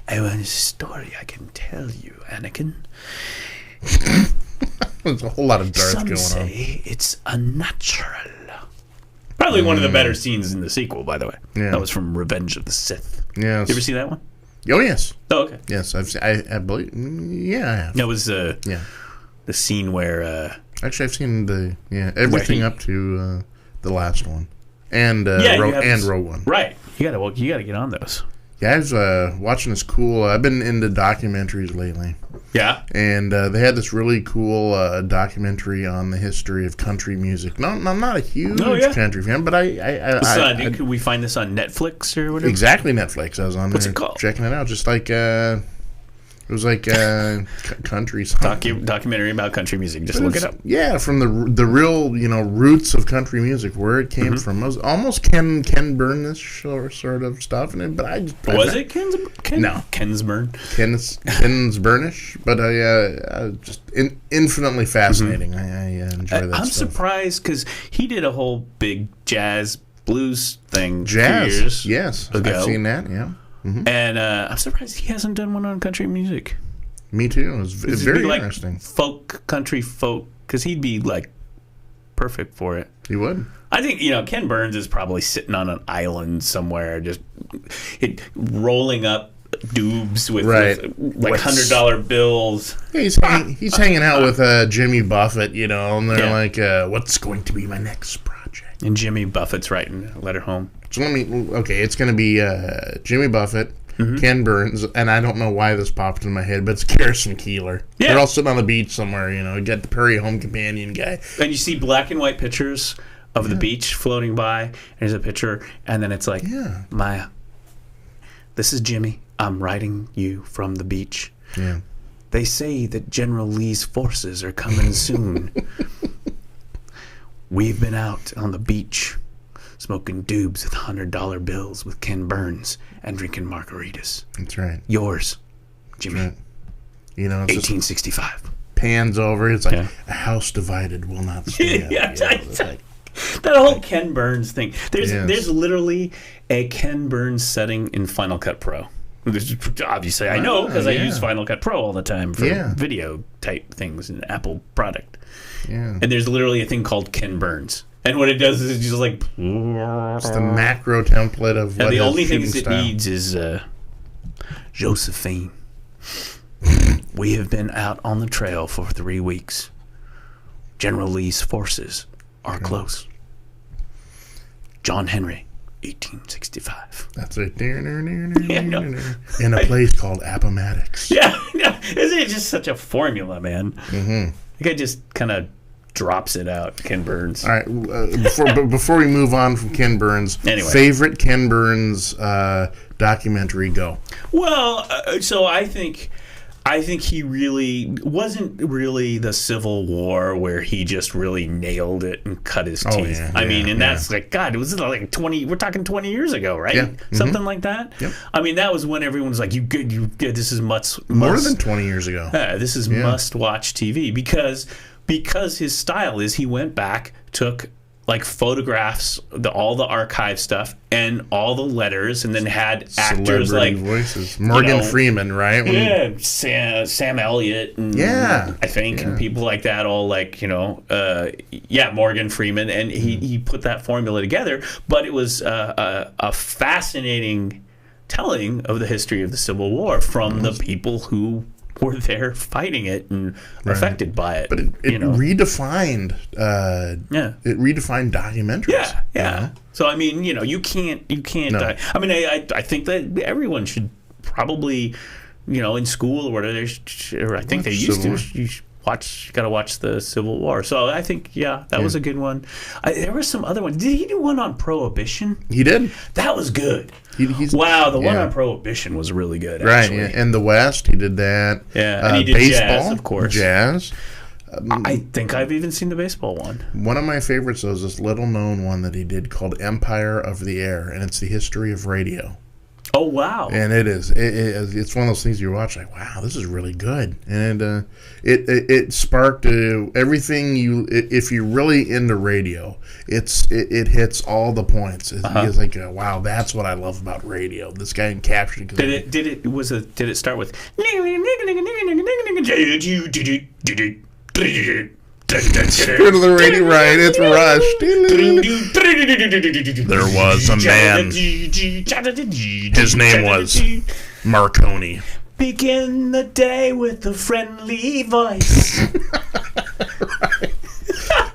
I have a story I can tell you, Anakin. There's a whole lot of Darth going on. Some say it's unnatural. Probably one of the better scenes in the sequel, by the way. Yeah. That was from Revenge of the Sith. Yes. You ever see that one? Oh, yes. Oh, okay. Yes, I believe. Yeah, I have. That was the scene where. Actually, I've seen everything up to the last one, and Rogue One. Right. You gotta get on those. Yeah, I was watching this cool. I've been into documentaries lately. Yeah. And they had this really cool documentary on the history of country music. No, I'm not a huge country fan, but could we find this on Netflix or whatever? Exactly, Netflix. I was on What's it called? Checking it out, just like. It was like country song. Documentary about country music. Just look it up. Yeah, from the real roots of country music, where it came from. It was almost Ken Burns sort of stuff. But Ken's Burn. Ken's Burnish, but just infinitely fascinating. I enjoy that. I'm surprised because he did a whole big jazz blues thing. 2 Jazz, years yes, ago. I've seen that. Yeah. Mm-hmm. And I'm surprised he hasn't done one on country music. Me too. It was very interesting. Country folk, because he'd be like perfect for it. He would. I think Ken Burns is probably sitting on an island somewhere, just rolling up doobs with like $100 bills. Yeah, he's hanging out with Jimmy Buffett, and they're like, "What's going to be my next project?" And Jimmy Buffett's writing a letter home. So it's going to be Jimmy Buffett, Ken Burns, and I don't know why this popped in my head, but it's Garrison Keillor. Yeah. They're all sitting on the beach somewhere, You got the Prairie Home Companion guy. And you see black and white pictures of the beach floating by, and there's a picture, and then it's like, Maya, this is Jimmy. I'm writing you from the beach. Yeah. They say that General Lee's forces are coming soon. We've been out on the beach smoking doobs with $100 bills with Ken Burns and drinking margaritas. That's right. Yours, Jimmy. That's right. It's 1865. Pans over. It's like a house divided will not stand. That whole Ken Burns thing. There's literally a Ken Burns setting in Final Cut Pro. Obviously, I know because I use Final Cut Pro all the time for video type things, an Apple product. Yeah. And there's literally a thing called Ken Burns. And what it does is it's just like... It's the macro template of what the only things it needs is Josephine. We have been out on the trail for 3 weeks. General Lee's forces are close. John Henry, 1865. That's right. In a place called Appomattox. Yeah. Isn't it just such a formula, man? Mm-hmm. The guy just kind of drops it out, Ken Burns. All right. Before we move on from Ken Burns, favorite Ken Burns documentary, go. Well, so I think he really wasn't really the Civil War where he just really nailed it and cut his teeth. That's like, God, it was like 20, we're talking 20 years ago, right? Yeah. Something like that. Yep. I mean, that was when everyone was like, you good, this is more than 20 years ago. This is must-watch TV because his style is he went back, took like photographs, all the archive stuff, and all the letters, and then had actors celebrity voices. Morgan Freeman, right? Sam Elliott, and I think, and people like that, all like Morgan Freeman, and he put that formula together. But it was a fascinating telling of the history of the Civil War from the people who were there fighting it and affected by it. But it redefined. It redefined documentaries. Yeah, yeah. You know? So I mean, you can't. No. I mean, I think that everyone should probably, in school or whatever. Or I think they used to. You gotta watch the Civil War. So I think, that was a good one. There was some other one. Did he do one on Prohibition? He did. That was good. The one on Prohibition was really good, actually. Right, in the West, he did that. Yeah, and he did baseball, jazz, of course. Jazz. I think I've even seen the baseball one. One of my favorites was this little-known one that he did called Empire of the Air, and it's the history of radio. Oh, wow. And it's one of those things you watch like, wow, this is really good. And it sparked everything if you're really into radio, it hits all the points. It's like, wow, that's what I love about radio. This guy encaptured it. Did it start with Spirit of the radio, right? It's Rush. There was a man. His name was Marconi. Begin the day with a friendly voice.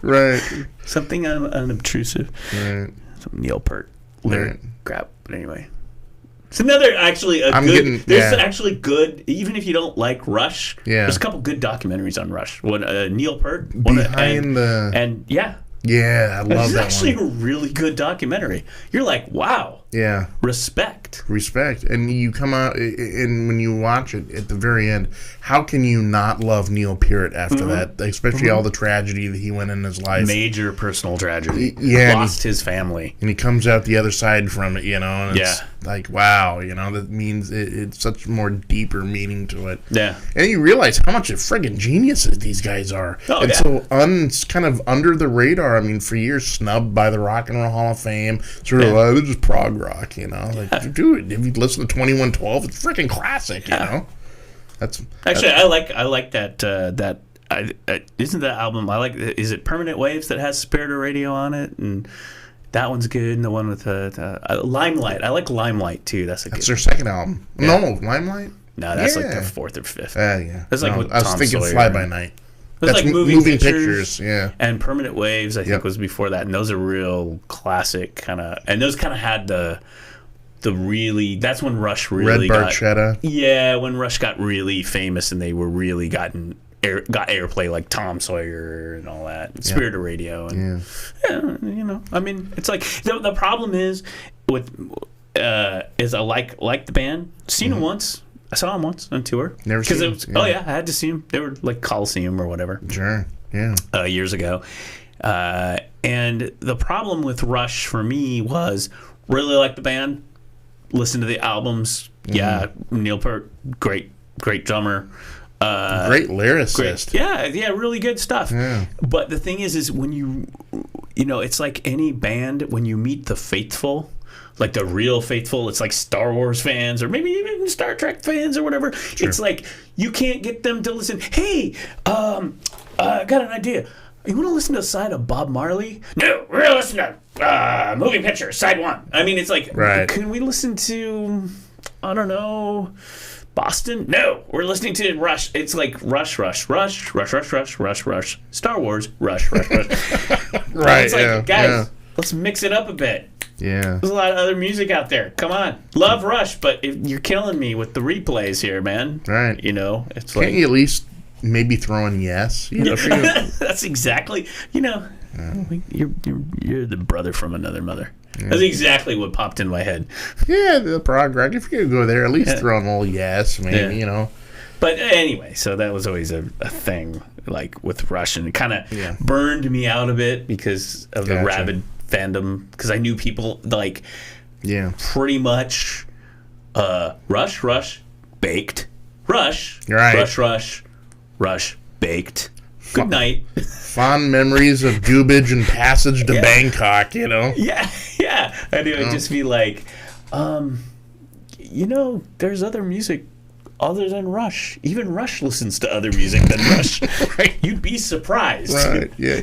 Right. Something unobtrusive. Right. Some Neil Peart lyric crap. But anyway. It's another actually good, even if you don't like Rush, there's a couple good documentaries on Rush. One, Neil Peart. Yeah, I love that one. It's actually a really good documentary. You're like, wow. Yeah. Respect. And you come out, and when you watch it at the very end, how can you not love Neil Peart after that? Especially all the tragedy that he went in his life. Major personal tragedy. Yeah. Lost his family. And he comes out the other side from it, and it's like, wow, that means it's such more deeper meaning to it. Yeah. And you realize how much of friggin' geniuses these guys are. Oh, and so kind of under the radar. I mean, for years, snubbed by the Rock and Roll Hall of Fame. Sort of, this is prog rock, Like, dude, if you listen to 2112, it's freaking classic, That's actually, I like that. Isn't that album? Is it Permanent Waves that has Spirit of Radio on it? And that one's good. And the one with Limelight. I like Limelight too. That's their second album. Yeah. No, Limelight. No, that's like the fourth or fifth. Yeah. That's like with I was Tom thinking Sawyer. Fly By Night. That's like moving pictures, yeah. And Permanent Waves, I think, was before that. And those are real classic kind of. And those kind of had the really. That's when Rush really Red Barchetta. Yeah, when Rush got really famous and they were really got airplay like Tom Sawyer and all that. And Spirit of Radio. And, I mean, it's like the problem is with is I like the band. Seen them once. I saw them once on tour. Never seen them. Oh, yeah, I had to see them. They were like Coliseum or whatever. Sure, yeah. Years ago. And the problem with Rush for me was really like the band, listen to the albums. Yeah, Neil Peart, great drummer. Great lyricist. Really good stuff. Yeah. But the thing is when you it's like any band, when you meet the faithful, like the real faithful, it's like Star Wars fans or maybe even Star Trek fans or whatever. Sure. It's like you can't get them to listen. Hey, I got an idea. You want to listen to a side of Bob Marley? No, we're going to listen to Moving Picture, side one. I mean, it's like, can we listen to, I don't know, Boston? No, we're listening to Rush. It's like Rush, Star Wars, Rush. Right, it's like, guys, let's mix it up a bit. Yeah. There's a lot of other music out there. Come on. Love Rush, but you're killing me with the replays here, man. Right. It's Can't you at least maybe throw in Yes? That's exactly, you're the brother from another mother. Yeah. That's exactly what popped in my head. Yeah, the prog rock. If you're going to go there, at least throw in a little Yes, maybe, But anyway, so that was always a thing, like with Rush, and it kind of burned me out a bit because of the rabid fandom, because I knew people like pretty much Rush baked, Rush baked. Good night. Fond memories of Gubage and Passage to Bangkok, Yeah. And it would just be like, there's other music other than Rush. Even Rush listens to other music than Rush. Right. You'd be surprised. Right, yeah.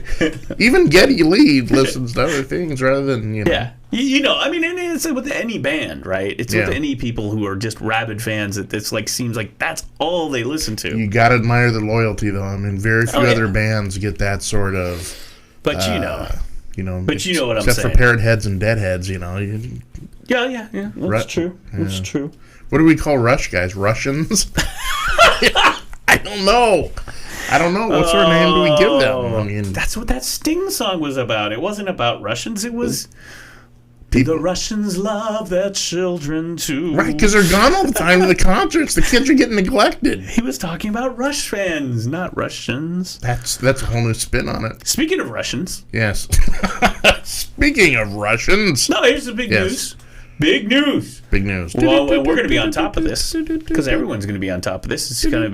Even Geddy Lee listens to other things rather than, Yeah. You know, I mean, and it's with any band, right? It's with any people who are just rabid fans. It's like, seems like that's all they listen to. You got to admire the loyalty, though. I mean, very few other bands get that sort of... But but you know what I'm saying. Except for Parrot Heads and Deadheads, you know. Yeah. That's true. Yeah. That's true. What do we call Rush guys? Russians? I don't know. What sort of name do we give them? I mean, that's what that Sting song was about. It wasn't about Russians. It was... The Russians love their children too. Right, because they're gone all the time to the concerts. The kids are getting neglected. He was talking about Rush fans, not Russians. That's a whole new spin on it. Speaking of Russians. Yes. Speaking of Russians. No, here's the big news. Big news. Big news. Well, we're going to be on top of this because everyone's going to be on top of this. It's going to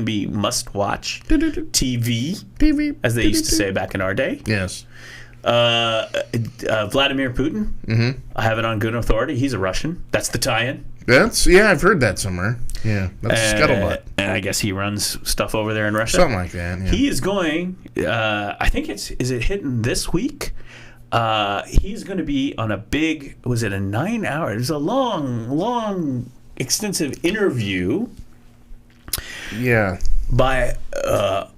be must-watch TV, as they used to say back in our day. Yes. Vladimir Putin. Mm-hmm. I have it on good authority. He's a Russian. That's the tie-in. I've heard that somewhere. Yeah, that's scuttlebutt. And I guess he runs stuff over there in Russia. Something like that. Yeah. He is going. I think is it hitting this week? He's going to be on a big. Was it a 9-hour? It was a long, extensive interview. Yeah. By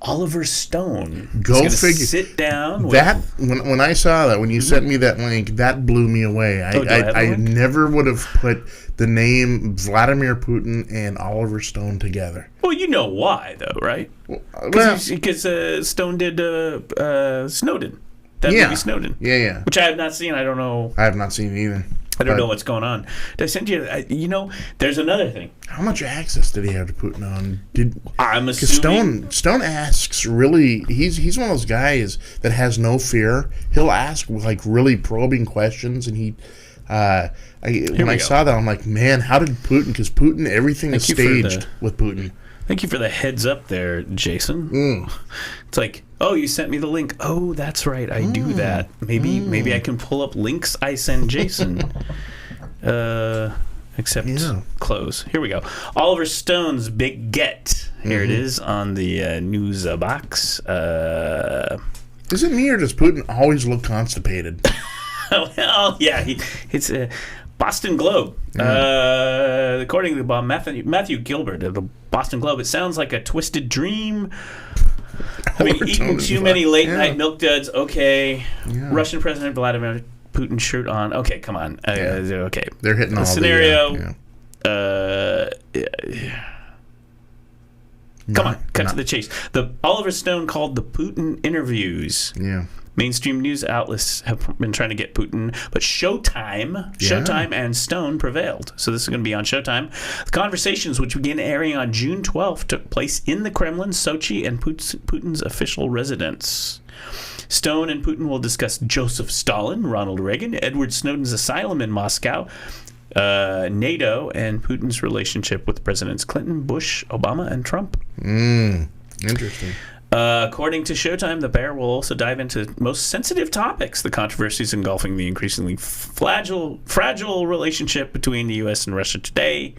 Oliver Stone. Go figure. Sit down. When I saw that, when you sent me that link, that blew me away. I never would have put the name Vladimir Putin and Oliver Stone together. Well, you know why, though, right? Because Stone did Snowden. That movie Snowden. Yeah. Which I have not seen. I don't know. I have not seen it either. I don't know what's going on. Did I send you? There's another thing. How much access did he have to Putin on? I'm assuming Stone asks really. He's one of those guys that has no fear. He'll ask like really probing questions, and he. When I saw that, I'm like, man, how did Putin? Because Putin, everything is staged with Putin. Thank you for the heads up there, Jason. It's like, oh, you sent me the link. Oh, that's right, I do that. Maybe I can pull up links I send Jason. Except close. Here we go. Oliver Stone's Big Get. Here it is on the NuzBox. Is it me or does Putin always look constipated? Well, yeah, it's a Boston Globe. According to Matthew Gilbert of the Boston Globe, it sounds like a twisted dream. I mean, eating too many late-night milk duds, okay. Yeah. Russian President Vladimir Putin shirt on. Okay, come on. Okay. They're hitting all scenario. Come on, cut to the chase. The Oliver Stone called the Putin interviews. Yeah. Mainstream news outlets have been trying to get Putin, but Showtime and Stone prevailed. So this is going to be on Showtime. The conversations, which began airing on June 12th, took place in the Kremlin, Sochi, and Putin's official residence. Stone and Putin will discuss Joseph Stalin, Ronald Reagan, Edward Snowden's asylum in Moscow, NATO, and Putin's relationship with Presidents Clinton, Bush, Obama, and Trump. Interesting. According to Showtime, the pair will also dive into most sensitive topics, the controversies engulfing the increasingly fragile relationship between the U.S. and Russia today,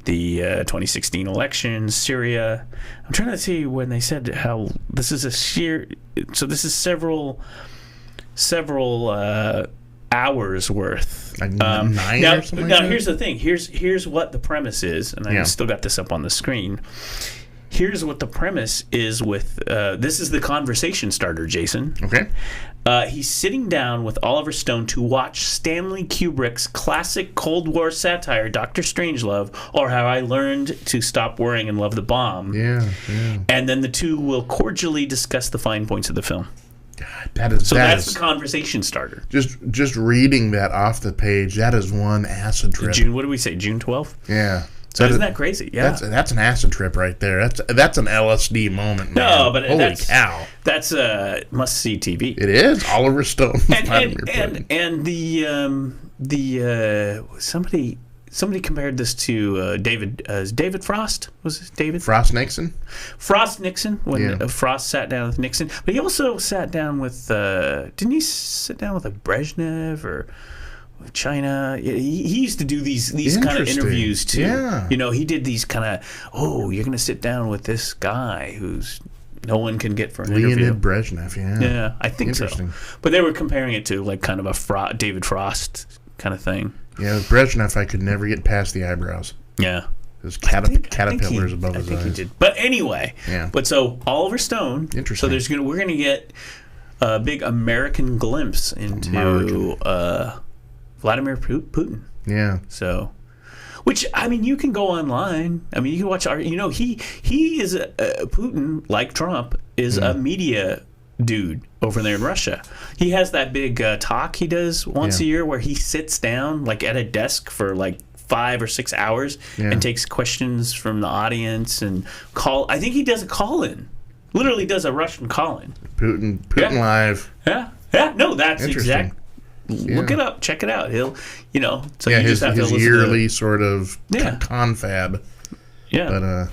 the 2016 elections, Syria. I'm trying to see when they said how this is so this is several hours worth. Like 9 or something now here's the thing. Here's what the premise is, and I still got this up on the screen. Here's what the premise is with this is the conversation starter, Jason. Okay. He's sitting down with Oliver Stone to watch Stanley Kubrick's classic Cold War satire, Dr. Strangelove, or How I Learned to Stop Worrying and Love the Bomb. Yeah. And then the two will cordially discuss the fine points of the film. God, that's the conversation starter. Just reading that off the page, that is one acid trip. What do we say, June 12th? Yeah. So isn't that crazy? Yeah, that's an acid trip right there. That's an LSD moment, man. No, but holy cow, that's must-see TV. It is Oliver Stone and the somebody compared this to David Frost. Was it David Frost Nixon? Frost Nixon when Frost sat down with Nixon, but he also sat down with didn't he sit down with like Brezhnev or China. He used to do these kind of interviews too. Yeah. He did these kind of, you're going to sit down with this guy who's no one can get for an interview. Leonid Brezhnev, Yeah, I think so. But they were comparing it to like kind of a David Frost kind of thing. Yeah, with Brezhnev, I could never get past the eyebrows. Yeah. There's caterpillars above his eyes. I think he did. But anyway. Yeah. But so Oliver Stone. Interesting. So we're gonna get a big American glimpse into Vladimir Putin. Yeah. So, which you can go online. You can watch he is Putin, like Trump, is a media dude over there in Russia. He has that big talk he does once a year where he sits down like at a desk for like 5 or 6 hours and takes questions from the audience and I think he does a call-in. Literally does a Russian call-in. Putin live. Yeah. No, that's exact. Look it up. Check it out. He'll, so you just have to listen yearly sort of confab. Yeah. But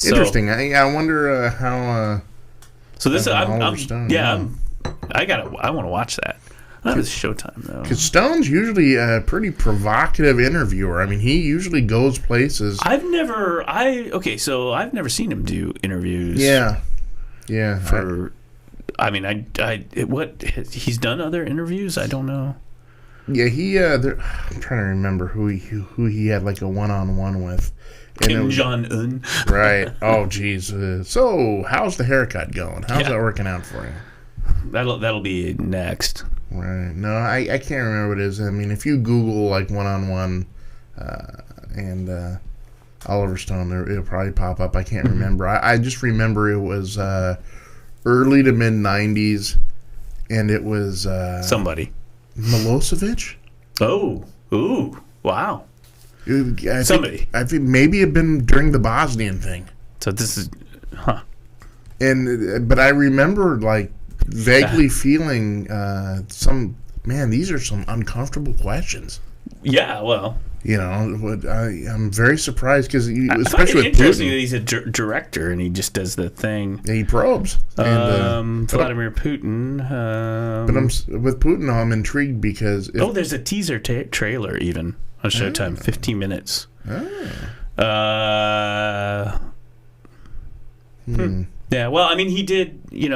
interesting. I wonder how. So this I want to watch that. That was Showtime though. Because Stone's usually a pretty provocative interviewer. He usually goes places. I've never seen him do interviews. Yeah. He's done other interviews? I don't know. Yeah, I'm trying to remember who he had like a one-on-one with. Kim Jong-un. Right. Oh, geez. So, how's the haircut going? How's that working out for you? That'll be next. Right. No, I can't remember what it is. If you Google like one-on-one and Oliver Stone, it'll probably pop up. I can't remember. I just remember it was early to mid-90s, and it was somebody. Milosevic? Oh. Ooh. Wow. Somebody. I think maybe it been during the Bosnian thing. So this is, but I remember like vaguely feeling these are some uncomfortable questions. Yeah, well. I'm very surprised because especially with interesting Putin. That he's a director and he just does the thing. Yeah, he probes. Vladimir Putin. But with Putin, I'm intrigued because there's a teaser trailer even on Showtime, 15 minutes. Yeah, well, he did. He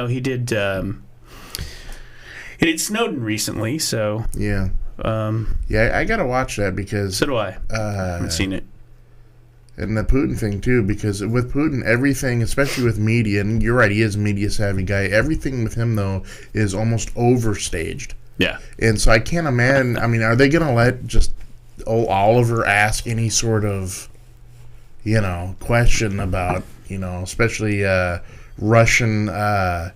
did Snowden recently, so yeah. I gotta watch that because so do I. I haven't seen it. And the Putin thing too, because with Putin, everything, especially with media, and you're right, he is a media savvy guy. Everything with him though is almost overstaged. Yeah. And so I can't imagine. Are they gonna let just Oliver ask any sort of, question about, especially Russian, well,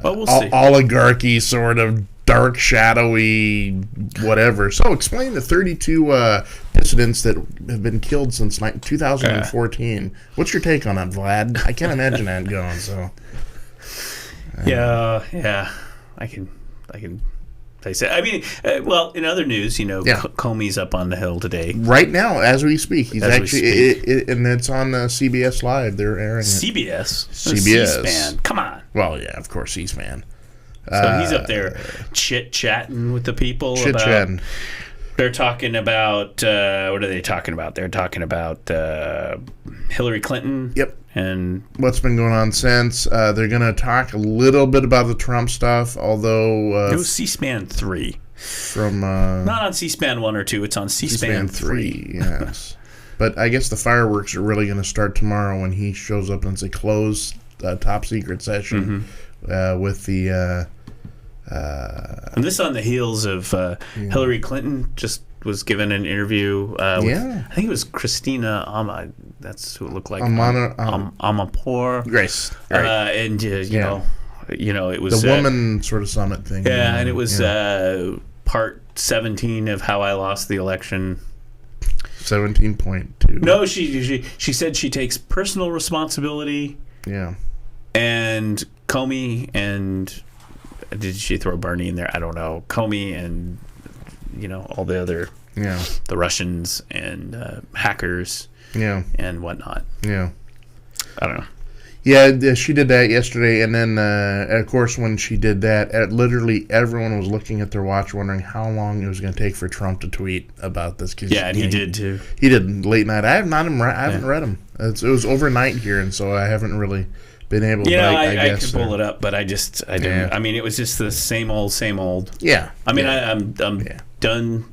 we'll see. Oligarchy sort of. Dark, shadowy, whatever. So explain the 32 dissidents that have been killed since 2014. What's your take on that, Vlad? I can't imagine that going. So. Yeah, I can. I say. Well, in other news, Comey's up on the Hill today. Right now, as we speak, he's and it's on CBS Live. They're airing it. CBS. C-SPAN. Come on. Well, yeah, of course, C-SPAN. So he's up there chit-chatting with the people. Chit-chatting. They're talking about, what are they talking about? They're talking about Hillary Clinton. Yep. And what's been going on since. They're going to talk a little bit about the Trump stuff, although... it was C-SPAN 3. From... not on C-SPAN 1 or 2, it's on C-SPAN 3. Yes. But I guess the fireworks are really going to start tomorrow when he shows up and it's a closed, top-secret session with the... and this on the heels of Hillary Clinton just was given an interview with, I think it was Christina that's who it looked like. Amanpour. Grace. Right. And, you know, it was... The woman sort of summit thing. Yeah, and it was part 17 of How I Lost the Election. 17.2. No, she said she takes personal responsibility. Yeah. And Comey and... Did she throw Bernie in there? I don't know. Comey and, all the other... Yeah. The Russians and hackers. Yeah. And whatnot. Yeah. I don't know. Yeah, she did that yesterday, and then, of course, when she did that, literally everyone was looking at their watch wondering how long it was going to take for Trump to tweet about this. Yeah, and he did, too. He did late night. I haven't read them. It was overnight here, and so I haven't really been able to I could pull it up, but I didn't. I mean, it was just the same old. Yeah. I mean, I'm done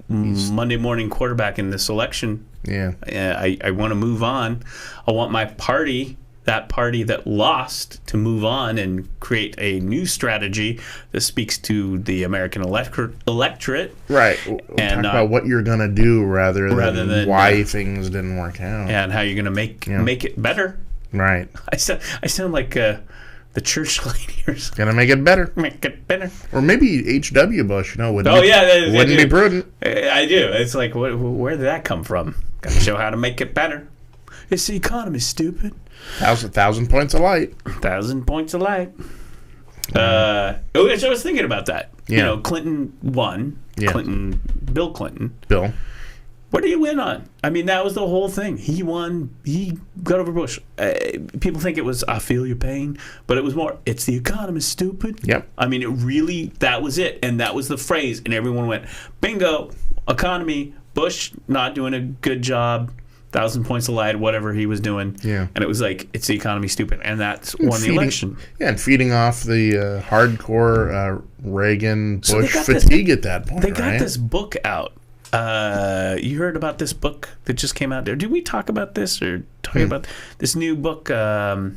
Monday morning quarterbacking this election. Yeah. I want to move on. I want my party, that party that lost, to move on and create a new strategy that speaks to the American electorate. Right. And talk about what you're going to do rather than why things didn't work out. And how you're going to make it better. Right. I sound like the church lady or something. Gonna make it better. Make it better. Or maybe H.W. Bush, wouldn't be prudent. I do. It's like, where did that come from? Gotta show how to make it better. It's the economy, stupid. 1,000 points of light. 1,000 points of light. I was thinking about that. Yeah. Clinton won. Yeah. Bill Clinton. Bill. What did he win on? I mean, that was the whole thing. He won. He got over Bush. People think it was, I feel your pain, but it was more, it's the economy, stupid. Yep. I mean, that was it. And that was the phrase. And everyone went, bingo, economy, Bush not doing a good job, 1,000 points of light, whatever he was doing. Yeah. And it was like, it's the economy, stupid. And that's won the election. Yeah, and feeding off the hardcore Reagan-Bush fatigue at that point, They got this book out. You heard about this book that just came out there? Did we talk about this or talking about this new book? A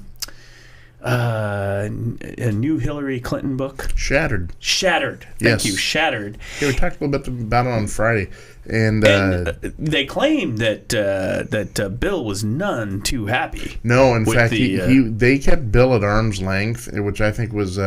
new Hillary Clinton book. Shattered. Thank you. Shattered. Yeah, we talked a little bit about it on Friday, and they claim that Bill was none too happy. No, in fact, they kept Bill at arm's length, which I think was.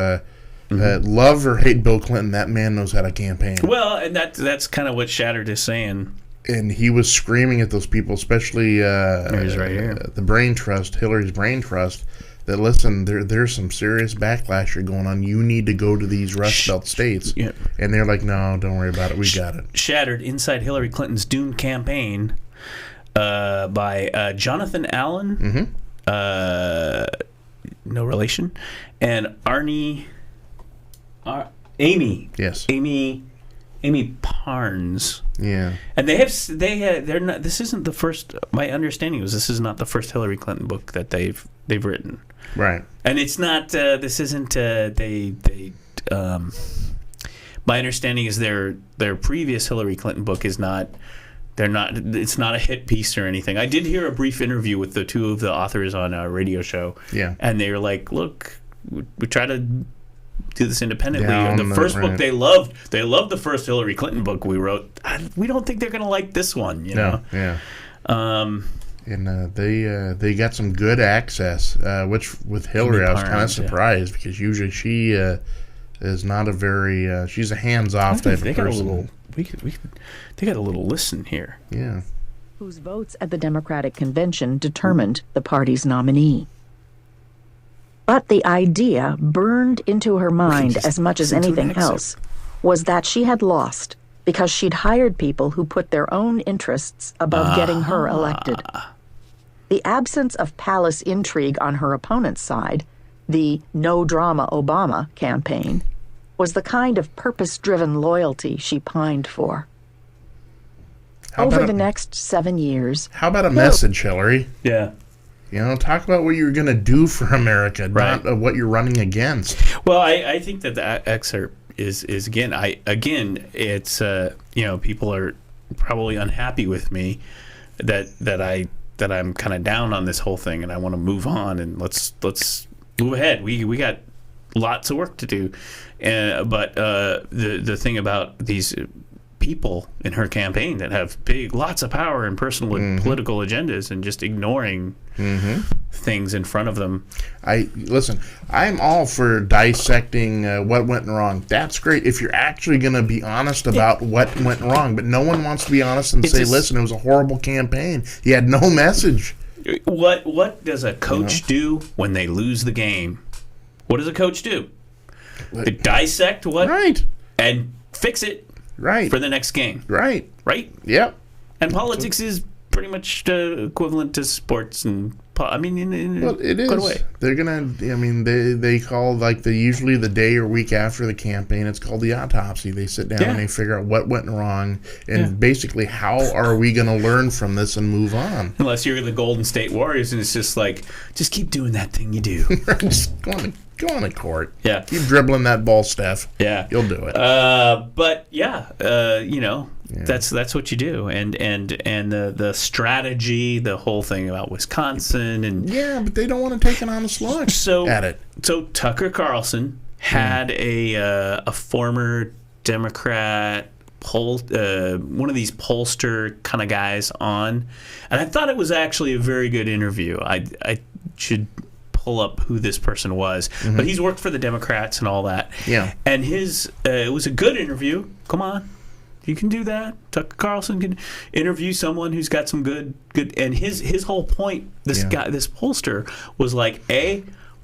Love or hate Bill Clinton, that man knows how to campaign. Well, and that's kind of what Shattered is saying. And he was screaming at those people, especially he's right here. The Brain Trust, Hillary's Brain Trust, that listen, there's some serious backlash you're going on. You need to go to these Rust Belt states. Yeah. And they're like, no, don't worry about it. We got it. Shattered Inside Hillary Clinton's Doomed Campaign by Jonathan Allen, no relation, and Amy Parnes. Yeah. And they're not. This isn't the first. My understanding was this is not the first Hillary Clinton book that they've written. Right. And it's not. This isn't. My understanding is their previous Hillary Clinton book is not. They're not. It's not a hit piece or anything. I did hear a brief interview with the two of the authors on a radio show. Yeah. And they were like, "Look, we try to do this independently." The first book they loved the first Hillary Clinton book we wrote. We don't think they're going to like this one, you know. Yeah. And they got some good access, which with Hillary I was kind of surprised because usually she is not a very she's a hands-off type of person. They got a little listen here. Yeah. Whose votes at the Democratic Convention determined the party's nominee. But the idea burned into her mind as much as anything else was that she had lost because she'd hired people who put their own interests above getting her elected. The absence of palace intrigue on her opponent's side, the no drama Obama campaign, was the kind of purpose-driven loyalty she pined for. Over the next 7 years... How about a message, Hillary? Yeah. Talk about what you're going to do for America, right. Not what you're running against. Well, I think that the excerpt is it's people are probably unhappy with me that I'm kind of down on this whole thing and I want to move on and let's move ahead. We got lots of work to do, but the thing about these people in her campaign that have lots of power and personal and political agendas and just ignoring things in front of them. I'm all for dissecting what went wrong. That's great if you're actually going to be honest about what went wrong, but no one wants to be honest and say, listen, it was a horrible campaign. You had no message. What does a coach do when they lose the game? What does a coach do? They dissect and fix it for the next game. Right. Right? Yep. And politics is pretty much equivalent to sports and I mean, in well, it quite a is. way. They're gonna. I mean, they call like usually the day or week after the campaign. It's called the autopsy. They sit down and they figure out what went wrong and basically how are we going to learn from this and move on. Unless you're the Golden State Warriors and it's just like, just keep doing that thing you do. Just go on the court. Yeah, keep dribbling that ball, Steph. Yeah, you'll do it. But that's what you do, and the strategy, the whole thing about Wisconsin, and but they don't want to take an honest look at it. So Tucker Carlson had a former Democrat one of these pollster kind of guys on, and I thought it was actually a very good interview. I should pull up who this person was, but he's worked for the Democrats and all that. Yeah, and it was a good interview. Come on. You can do that. Tucker Carlson can interview someone who's got some good, and his whole point, this pollster, was like,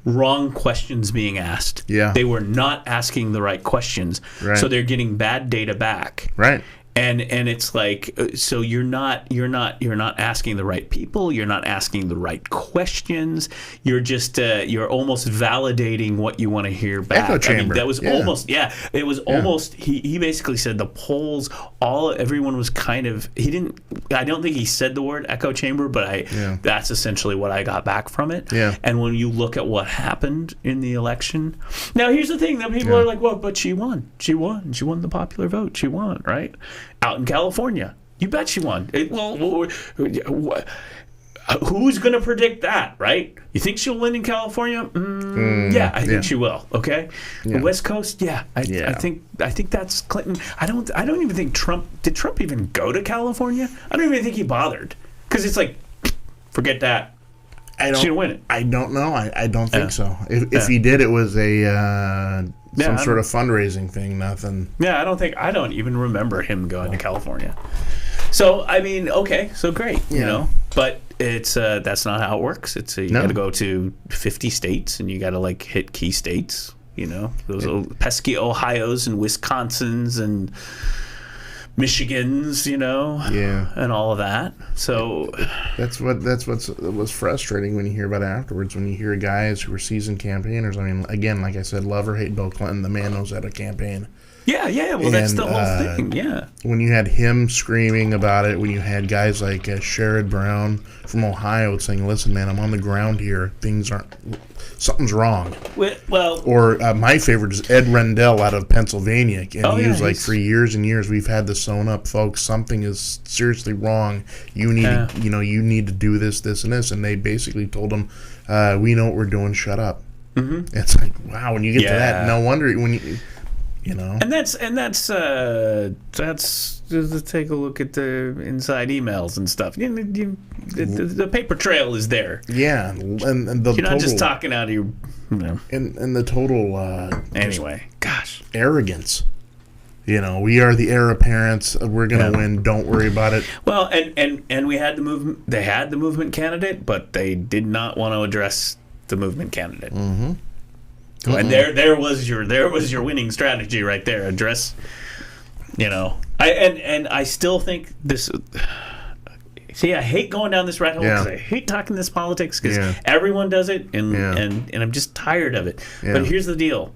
wrong questions being asked. Yeah. They were not asking the right questions. Right. So they're getting bad data back. Right. And it's like, so you're not asking the right people. You're not asking the right questions. You're just you're almost validating what you want to hear back. Echo chamber. I mean, that was almost it was almost. He basically said the polls. Everyone was kind of. He didn't. I don't think he said the word echo chamber, but that's essentially what I got back from it. Yeah. And when you look at what happened in the eletion, now here's the thing that people are like, well, but she won. She won the popular vote. She won, right? Out in California. You bet she won. Who's going to predict that, right? You think she'll win in California? Yeah, I think she will. Okay, the West Coast. I think that's Clinton. I don't even think Trump. Did Trump even go to California? I don't even think he bothered because it's like, forget that. She's gonna win it. I don't know. I don't think so. If he did, it was a some sort of fundraising thing. Nothing. Yeah, I don't even remember him going to California. So I mean, okay, so great, you know, but it's that's not how it works. It's you got to go to 50 states and you got to like hit key states. You know, those pesky Ohio's and Wisconsin's and Michigans, you know, and all of that. So that's what's frustrating when you hear about it afterwards. When you hear guys who are seasoned campaigners. I mean, again, like I said, love or hate Bill Clinton, the man knows how to campaign. Yeah. Well, that's the whole thing. Yeah. When you had him screaming about it, when you had guys like Sherrod Brown from Ohio saying, "Listen, man, I'm on the ground here. Something's wrong." Well, or my favorite is Ed Rendell out of Pennsylvania, and he was like, for years and years, we've had this sewn up, folks. Something is seriously wrong. You need, you need to do this, and this, and they basically told him, "We know what we're doing. Shut up." Mm-hmm. It's like, wow. When you get to that, no wonder when you. You know, and that's just take a look at the inside emails and stuff. The paper trail is there. Yeah, and the you're not just talking out of your, and the total anyway. Gosh, arrogance. You know, we are the heir apparents. We're gonna win. Don't worry about it. Well, and we had the movement. They had the movement candidate, but they did not want to address the movement candidate. Mm-hmm. And there was your winning strategy right there. Address, I still think this. See, I hate going down this rabbit hole because I hate talking this politics because everyone does it, and I'm just tired of it. Yeah. But here's the deal: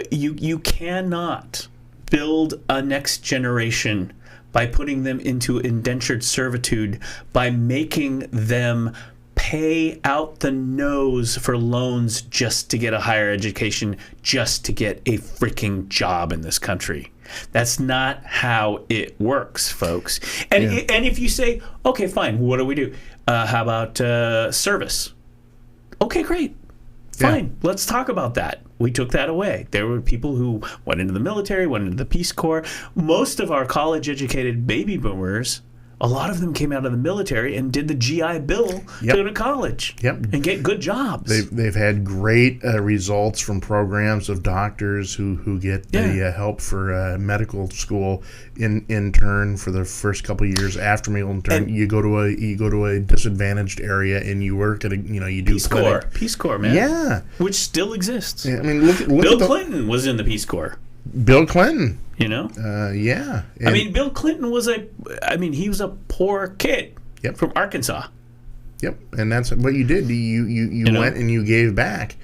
you cannot build a next generation by putting them into indentured servitude, by making them pay out the nose for loans just to get a higher education, just to get a freaking job in this country. That's not how it works, folks. And if you say, okay, fine, what do we do? How about service? Okay, great. Fine, let's talk about that. We took that away. There were people who went into the military, went into the Peace Corps. Most of our college-educated baby boomers, a lot of them came out of the military and did the GI Bill to go to college and get good jobs. They've had great results from programs of doctors who get the help for medical school in turn for the first couple of years after medical intern. You go to a disadvantaged area and you work at you do Peace Corps, man. Yeah, which still exists. Yeah, I mean, look Bill Clinton was in the Peace Corps. Bill Clinton. Yeah. And Bill Clinton was he was a poor kid from Arkansas. Yep, and that's what you did. You went and you gave back.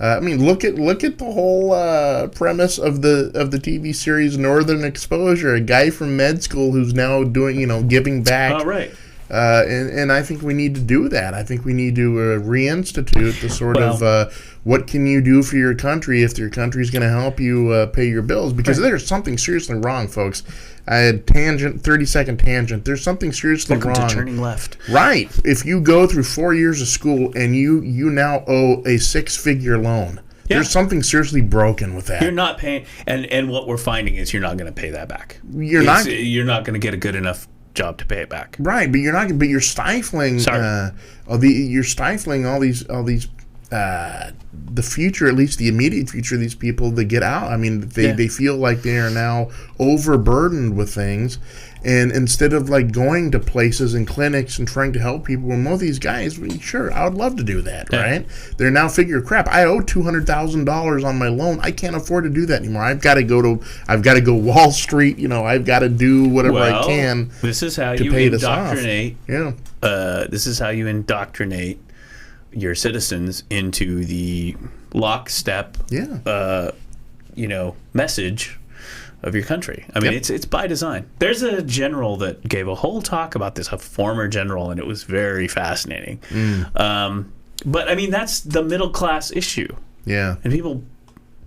I mean, look at the whole premise of the TV series Northern Exposure. A guy from med school who's now doing, giving back. Oh, right. And I think we need to do that. I think we need to reinstitute the sort of what can you do for your country if your country's going to help you pay your bills? Because there's something seriously wrong, folks. I had 30-second tangent. There's something seriously wrong. Welcome to Turning Left. Right. If you go through 4 years of school and you now owe a 6-figure loan, there's something seriously broken with that. You're not paying, and what we're finding is you're not going to pay that back. You're not going to get a good enough job to pay it back. Right, but you're not. But you're stifling. You're stifling all these. The future, at least the immediate future of these people that get out. I mean, they feel like they are now overburdened with things, and instead of like going to places and clinics and trying to help people, well, most of these guys, sure, I would love to do that, right? They're now figure, crap, I owe $200,000 on my loan. I can't afford to do that anymore. I've got to go Wall Street. I've got to do whatever I can. This is how you indoctrinate. This is how you indoctrinate your citizens into the lockstep, message of your country. I mean, it's by design. There's a general that gave a whole talk about this, a former general, and it was very fascinating. But I mean, that's the middle class issue. Yeah, and people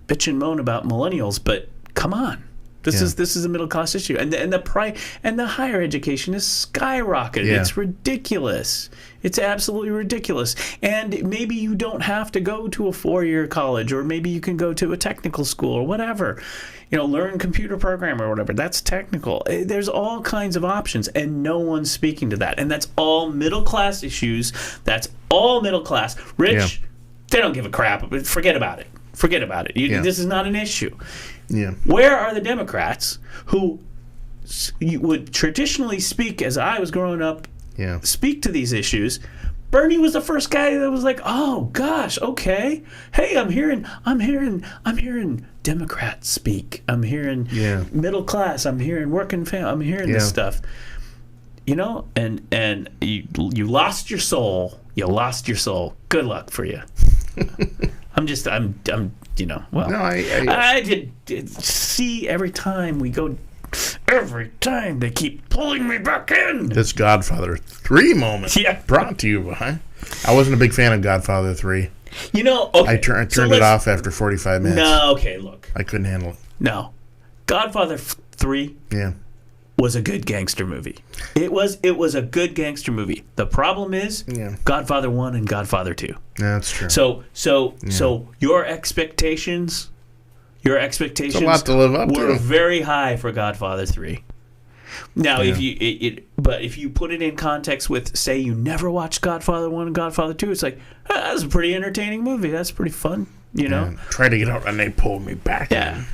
bitch and moan about millennials, but come on. This is a middle class issue, and the higher education is skyrocketed. Yeah. It's ridiculous. It's absolutely ridiculous. And maybe you don't have to go to a 4-year college, or maybe you can go to a technical school or whatever. Learn computer program or whatever. That's technical. There's all kinds of options, and no one's speaking to that. And that's all middle class issues. That's all middle class. Rich, they don't give a crap. Forget about it. This is not an issue. Yeah. Where are the Democrats who would traditionally speak, as I was growing up, speak to these issues? Bernie was the first guy that was like, "Oh gosh, okay. Hey, I'm hearing Democrats speak. I'm hearing middle class. I'm hearing working family. I'm hearing this stuff." And you lost your soul. You lost your soul. Good luck for you. I did see every time they keep pulling me back in. This Godfather 3 moment brought to you by. I wasn't a big fan of Godfather 3. I turned it off after 45 minutes. No, okay, look. I couldn't handle it. No. Godfather 3 was a good gangster movie. It was a good gangster movie. The problem is Godfather 1 and Godfather 2. Yeah, that's true. So your expectations it's a lot to live up were to. very high for Godfather 3. Now, if you put it in context with, say, you never watched Godfather 1 and Godfather 2, it's like, that's a pretty entertaining movie. That's pretty fun, Try to get out and they pulled me back. Yeah.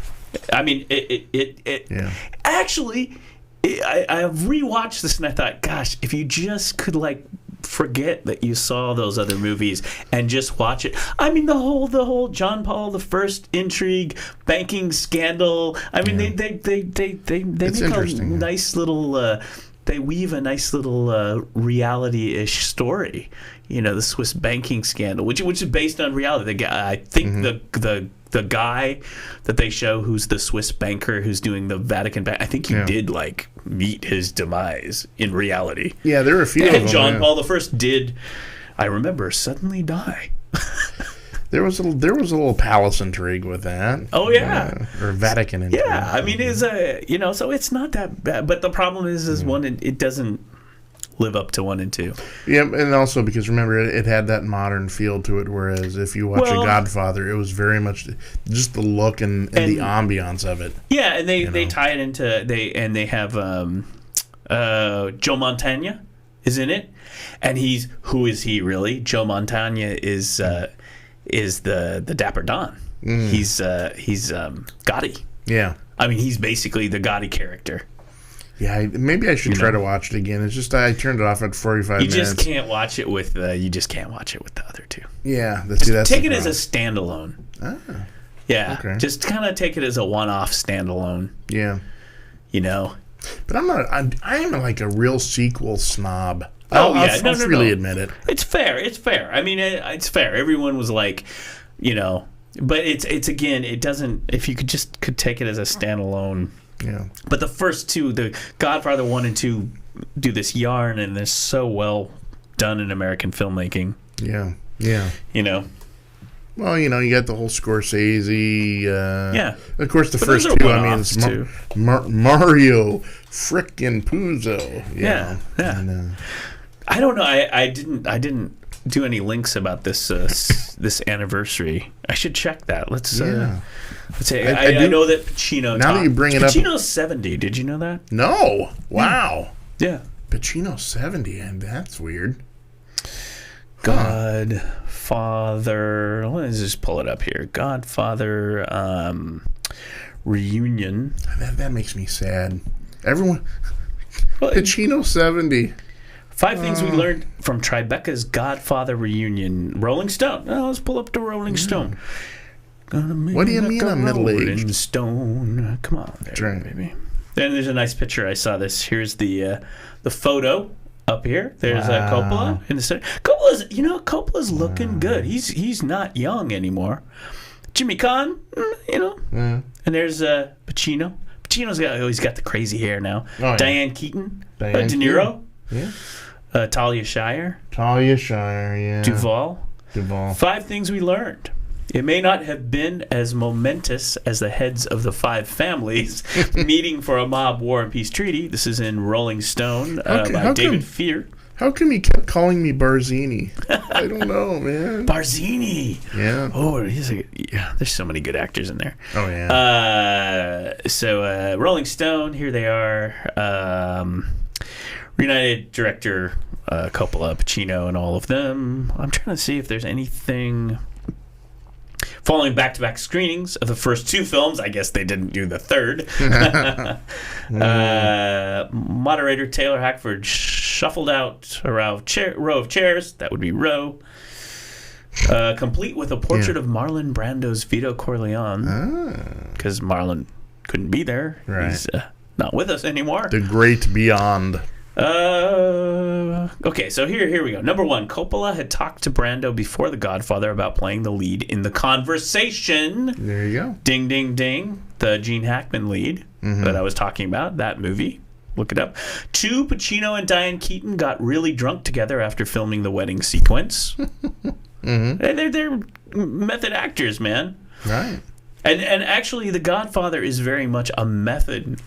I mean, actually, I rewatched this and I thought, gosh, if you just could forget that you saw those other movies and just watch it. I mean, the whole John Paul I intrigue, banking scandal. I mean, they make a nice little. They weave a nice little reality-ish story. The Swiss banking scandal, which is based on reality. The guy, I think the guy that they show, who's the Swiss banker who's doing the Vatican bank, I think he did meet his demise in reality. Yeah, there are a few of them. And John Paul I did, I remember, suddenly die. There was a little palace intrigue with that. Oh yeah, or Vatican intrigue. Yeah, I mean, it's so it's not that bad. But the problem is one, it doesn't live up to 1 and 2. Yeah, and also because remember it had that modern feel to it, whereas if you watch a Godfather, it was very much just the look and the ambiance of it. Yeah, and they tie it into they have Joe Montana is in it, and who is he really? Joe Montana is the Dapper Don. He's Gotti. Yeah, I mean he's basically the Gotti character. Yeah, maybe I should try to watch it again. It's just I turned it off at 45 minutes. You just can't watch it with the other two. Yeah, that's take it as a standalone. Ah, yeah, okay. Just kind of take it as a one-off standalone. Yeah, But I'm not. I am like a real sequel snob. I'll freely admit it. It's fair. It's fair. I mean, it's fair. Everyone was like, but it's again, it doesn't. If you could take it as a standalone. Yeah. But the first two, the Godfather 1 and 2, do this yarn, and they're so well done in American filmmaking. Yeah. Yeah. Well, you got the whole Scorsese. Of course, the first two. I mean, it's Mario frickin' Puzo. Yeah. And, I don't know. I didn't do any links about this this anniversary. I should check that. Let's say I know that Pacino. Now that you bring it up, Pacino's 70. Did you know that? No. Wow. Yeah. Pacino's 70, and that's weird. Godfather. Let me just pull it up here. Godfather reunion. That makes me sad. Everyone. Pacino 70. 5 things we learned from Tribeca's Godfather reunion. Rolling Stone. Let's pull up the Rolling Stone. What do you mean I'm middle-aged? Stone. Come on, there, baby. Then there's a nice picture. I saw this. Here's the photo up here. There's Coppola in the center. Coppola's looking good. He's not young anymore. Jimmy Caan, And there's Pacino. Pacino's got the crazy hair now. Oh, yeah. Diane Keaton. De Niro. Yeah. Talia Shire. Yeah. Duvall. 5 things we learned. It may not have been as momentous as the heads of the 5 families meeting for a mob war and peace treaty. This is in Rolling Stone by David Fear. How come you kept calling me Barzini? I don't know, man. Barzini. Yeah. Oh, there's so many good actors in there. Oh, yeah. So Rolling Stone, here they are. Reunited director Coppola, Pacino, and all of them. I'm trying to see if there's anything... Following back-to-back screenings of the first 2 films, I guess they didn't do the third. Moderator Taylor Hackford shuffled out a row of chairs. That would be row. Complete with a portrait of Marlon Brando's Vito Corleone. Because Marlon couldn't be there. Right. He's not with us anymore. The great beyond. Okay, so here we go. Number 1, Coppola had talked to Brando before The Godfather about playing the lead in The Conversation. There you go. Ding, ding, ding. The Gene Hackman lead that I was talking about, that movie. Look it up. 2, Pacino and Diane Keaton got really drunk together after filming the wedding sequence. They're method actors, man. Right. And actually, The Godfather is very much a big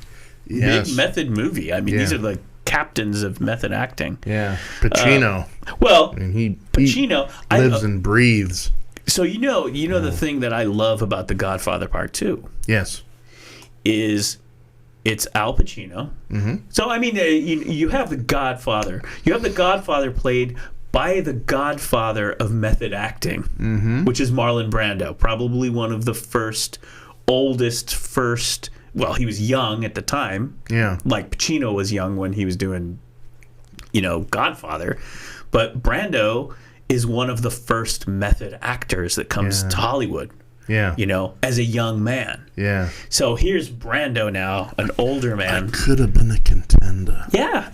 method movie. I mean, these are the captains of method acting. Yeah. Pacino. Pacino lives and breathes. So the thing that I love about The Godfather Part 2. Yes. Is it's Al Pacino. So I mean, you have the Godfather. You have the Godfather played by the Godfather of method acting, which is Marlon Brando, probably one of the oldest. Well, he was young at the time. Yeah. Like Pacino was young when he was doing, Godfather. But Brando is one of the first method actors that comes to Hollywood. Yeah. As a young man. Yeah. So here's Brando now, an older man. I could have been a contender. Yeah.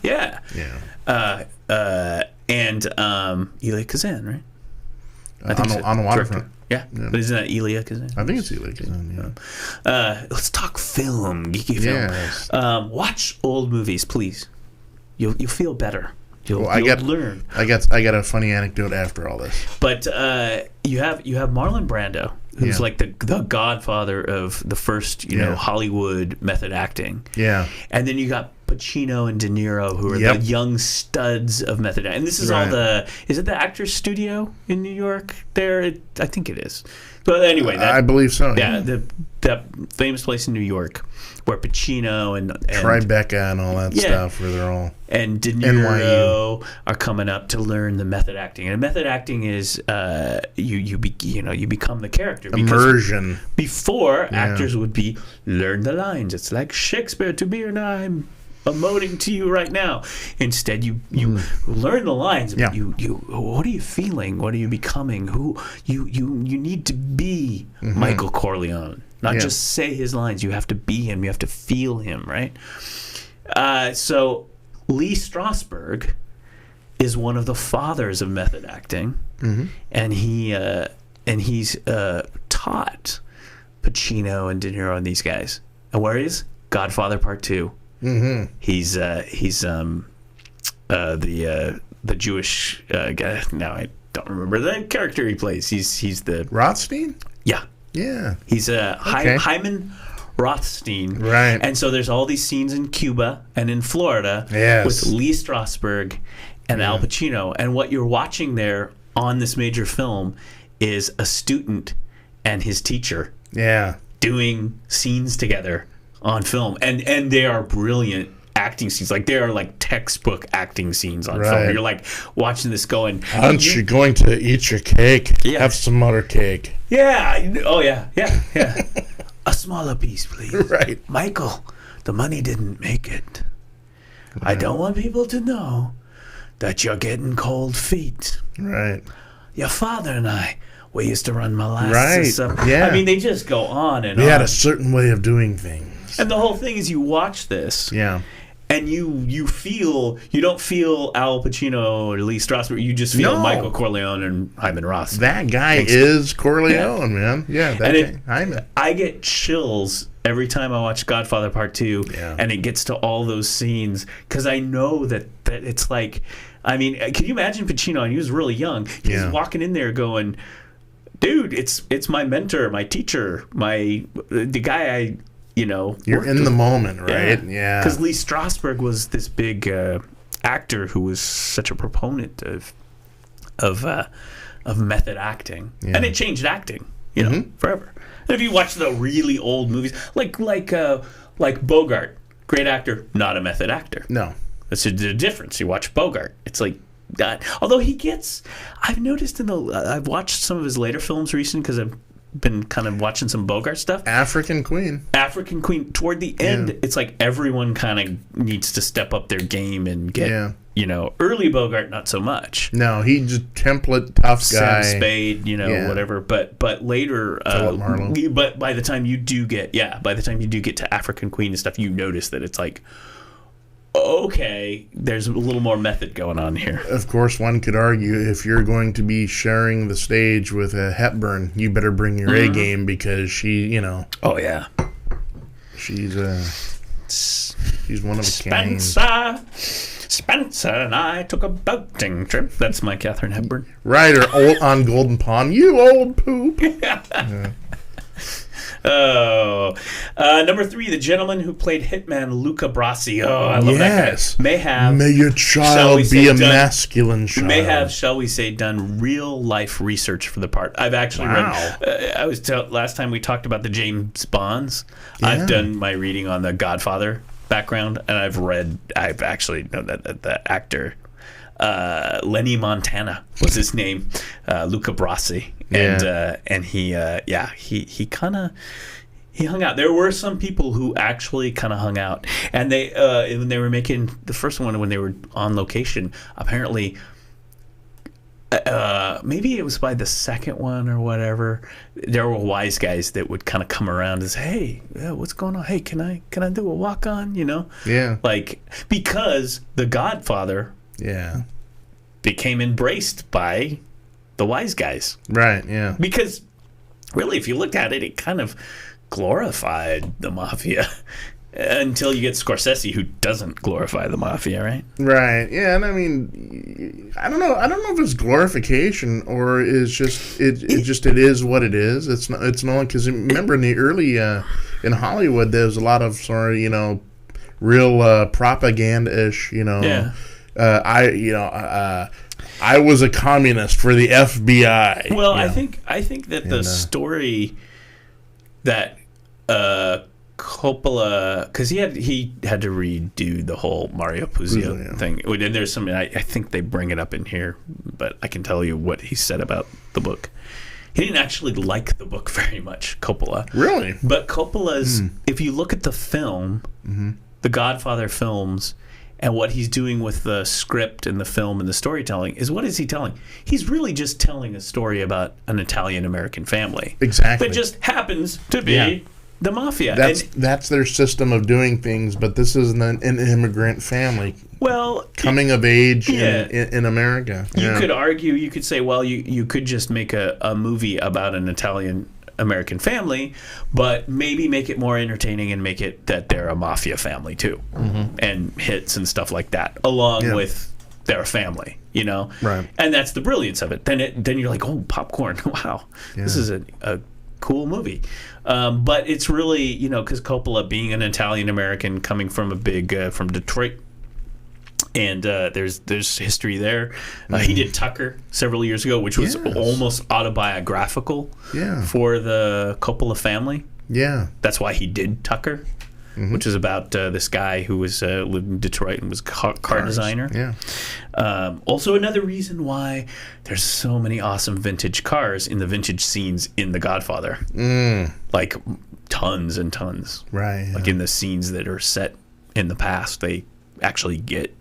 And Elia Kazan, right? On the waterfront. Yeah, but isn't that Elia Kazan? I think it's Elia Kazan, let's talk film, geeky film. Yes. Watch old movies, please. You'll feel better. You'll learn. I got a funny anecdote after all this. But you have Marlon Brando, who's like the godfather of the first Hollywood method acting. Yeah. And then you got Pacino and De Niro, who are the young studs of method acting. And this is all is it the Actors Studio in New York there? I think it is. But anyway. I believe so. Yeah, that famous place in New York where Pacino and Tribeca and all that stuff, where they're all... And De Niro are coming up to learn the method acting. And method acting is you become the character. Immersion. Before, actors would learn the lines. It's like Shakespeare to me, and I'm emoting to you right now. Instead, you learn the lines. But you what are you feeling? What are you becoming? Who you need to be Michael Corleone. Not just say his lines. You have to be him. You have to feel him, right? So Lee Strasberg is one of the fathers of method acting, and he's taught Pacino and De Niro and these guys. And where he is? Godfather Part 2. Mm-hmm. He's the Jewish guy. Now I don't remember the character he plays. He's the Rothstein. Yeah. He's Hyman Rothstein. Right. And so there's all these scenes in Cuba and in Florida with Lee Strasberg and Al Pacino. And what you're watching there on this major film is a student and his teacher doing scenes together on film. And they are brilliant acting scenes. Like, they are like textbook acting scenes on film. You're like watching this going, aren't you going to eat your cake? Have some other cake. Yeah. Oh, yeah. A smaller piece, please. Right. Michael, the money didn't make it. I don't want people to know that you're getting cold feet. Right. Your father and I, we used to run molasses. Right. Yeah. I mean, they just go on and on. We had a certain way of doing things. And the whole thing is, you watch this. Yeah. And you don't feel Al Pacino or Lee Strasberg. You just feel Michael Corleone and Hyman Roth. That guy is Corleone, man. Yeah, Hyman. I get chills every time I watch Godfather Part 2, and it gets to all those scenes, because I know that it's like, I mean, can you imagine Pacino? And he was really young. He's walking in there going, dude, it's my mentor, my teacher, the guy I... you're in the moment, right? Yeah. Because Lee Strasberg was this big actor who was such a proponent of method acting, and it changed acting, forever. And if you watch the really old movies, like Bogart, great actor, not a method actor. No, that's the difference. You watch Bogart, it's like that. Although I've noticed I've watched some of his later films recently because I've been kind of watching some Bogart stuff. African Queen. Toward the end, it's like everyone kind of needs to step up their game and get, early Bogart, not so much. No, he's just template tough guy. Sam Spade, whatever. But later, Philip Marlowe. But by the time you do get to African Queen and stuff, you notice that it's like, okay, there's a little more method going on here. Of course, one could argue, if you're going to be sharing the stage with a Hepburn, you better bring your A game, because she, Oh, yeah. She's one of a kind. Spencer and I took a boating trip. That's my Katharine Hepburn. Right, or on Golden Pond. You old poop. Yeah. Oh, number 3, the gentleman who played Hitman Luca Brasi. Oh, I love that guy. May your child be a masculine child. May have, shall we say, done real life research for the part. I've actually read. Last time we talked about the James Bonds. Yeah. I've done my reading on the Godfather background, and I've actually known that the actor Lenny Montana was his name, Luca Brasi. And he kind of hung out. There were some people who actually kind of hung out, and they when they were making the first one, when they were on location, apparently maybe it was by the second one or whatever, there were wise guys that would kind of come around and say, hey, what's going on? Hey, can I do a walk on? Like, because the Godfather became embraced by the wise guys. Right, yeah. Because really, if you looked at it, it kind of glorified the mafia until you get Scorsese, who doesn't glorify the mafia, right? Right, yeah. And I mean, I don't know if it's glorification or it's just it is what it is. It's not because remember in the early in Hollywood, there was a lot of sort of real propaganda-ish, I was a communist for the FBI. Well, I think that the story that Coppola, because he had to redo the whole Mario Puzo thing. And there's something I think they bring it up in here, but I can tell you what he said about the book. He didn't actually like the book very much, Coppola. Really? But Coppola's, if you look at the film, the Godfather films, and what he's doing with the script and the film and the storytelling is, what is he telling? He's really just telling a story about an Italian-American family. Exactly. That just happens to be the mafia. That's their system of doing things, but this is an immigrant family. Well, coming of age in America. You could argue, you could say, well, you could just make a movie about an Italian American family, but maybe make it more entertaining and make it that they're a mafia family too, and hits and stuff like that, along with their family, you know? Right. And that's the brilliance of it. Then you're like, oh, popcorn, wow, this is a cool movie. But it's really, you know, because Coppola, being an Italian American coming from a big, from Detroit, and there's history there. He did Tucker several years ago, which was almost autobiographical for the Coppola family. Yeah. That's why he did Tucker, which is about this guy who was lived in Detroit and was a car designer. Yeah. Also, another reason why there's so many awesome vintage cars in the vintage scenes in The Godfather. Like tons and tons. Right. Like in the scenes that are set in the past, they actually get...